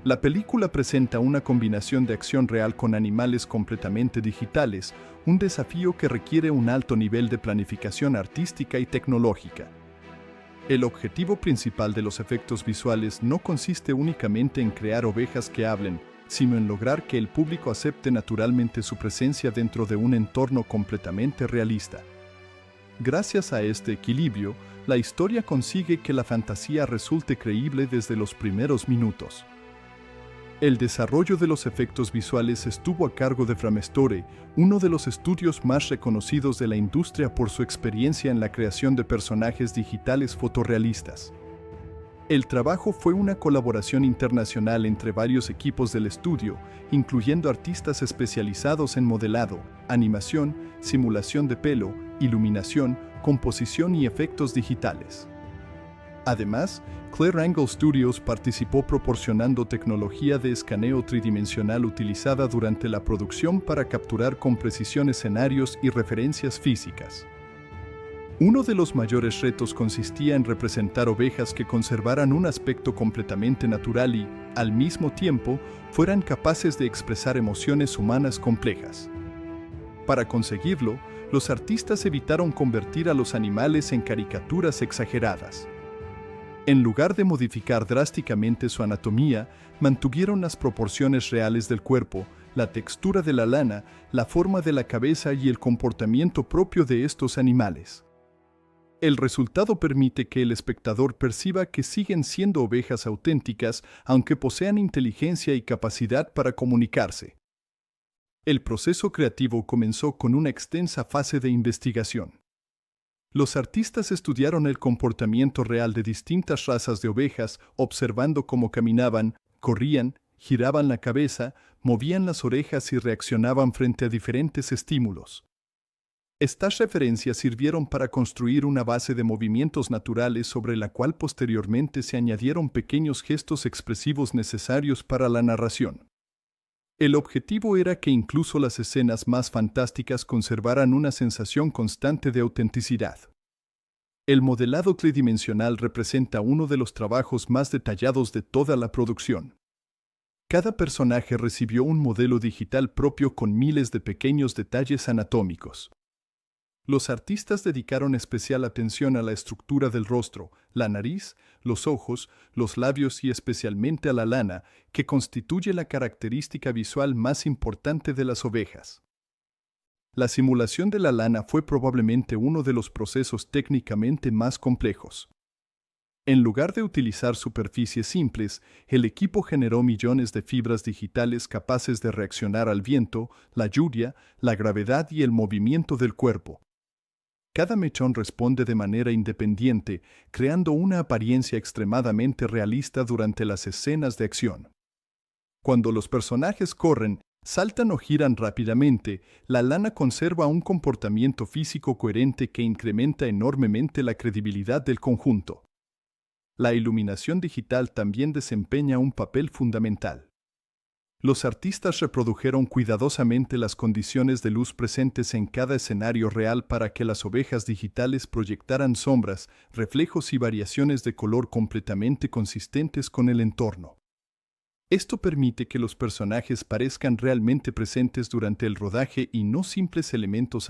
La película presenta una combinación de acción real con animales completamente digitales, un desafío que requiere un alto nivel de planificación artística y tecnológica. El objetivo principal de los efectos visuales no consiste únicamente en crear ovejas que hablen, sino en lograr que el público acepte naturalmente su presencia dentro de un entorno completamente realista. Gracias a este equilibrio, la historia consigue que la fantasía resulte creíble desde los primeros minutos. El desarrollo de los efectos visuales estuvo a cargo de Framestore, uno de los estudios más reconocidos de la industria por su experiencia en la creación de personajes digitales fotorrealistas. El trabajo fue una colaboración internacional entre varios equipos del estudio, incluyendo artistas especializados en modelado, animación, simulación de pelo, iluminación, composición y efectos digitales. Además, Clear Angle Studios participó proporcionando tecnología de escaneo tridimensional utilizada durante la producción para capturar con precisión escenarios y referencias físicas. Uno de los mayores retos consistía en representar ovejas que conservaran un aspecto completamente natural y, al mismo tiempo, fueran capaces de expresar emociones humanas complejas. Para conseguirlo, los artistas evitaron convertir a los animales en caricaturas exageradas. En lugar de modificar drásticamente su anatomía, mantuvieron las proporciones reales del cuerpo, la textura de la lana, la forma de la cabeza y el comportamiento propio de estos animales. El resultado permite que el espectador perciba que siguen siendo ovejas auténticas, aunque posean inteligencia y capacidad para comunicarse. El proceso creativo comenzó con una extensa fase de investigación. Los artistas estudiaron el comportamiento real de distintas razas de ovejas, observando cómo caminaban, corrían, giraban la cabeza, movían las orejas y reaccionaban frente a diferentes estímulos. Estas referencias sirvieron para construir una base de movimientos naturales sobre la cual posteriormente se añadieron pequeños gestos expresivos necesarios para la narración. El objetivo era que incluso las escenas más fantásticas conservaran una sensación constante de autenticidad. El modelado tridimensional representa uno de los trabajos más detallados de toda la producción. Cada personaje recibió un modelo digital propio con miles de pequeños detalles anatómicos. Los artistas dedicaron especial atención a la estructura del rostro, la nariz, los ojos, los labios y especialmente a la lana, que constituye la característica visual más importante de las ovejas. La simulación de la lana fue probablemente uno de los procesos técnicamente más complejos. En lugar de utilizar superficies simples, el equipo generó millones de fibras digitales capaces de reaccionar al viento, la lluvia, la gravedad y el movimiento del cuerpo. Cada mechón responde de manera independiente, creando una apariencia extremadamente realista durante las escenas de acción. Cuando los personajes corren, saltan o giran rápidamente, la lana conserva un comportamiento físico coherente que incrementa enormemente la credibilidad del conjunto. La iluminación digital también desempeña un papel fundamental. Los artistas reprodujeron cuidadosamente las condiciones de luz presentes en cada escenario real para que las ovejas digitales proyectaran sombras, reflejos y variaciones de color completamente consistentes con el entorno. Esto permite que los personajes parezcan realmente presentes durante el rodaje y no simples elementos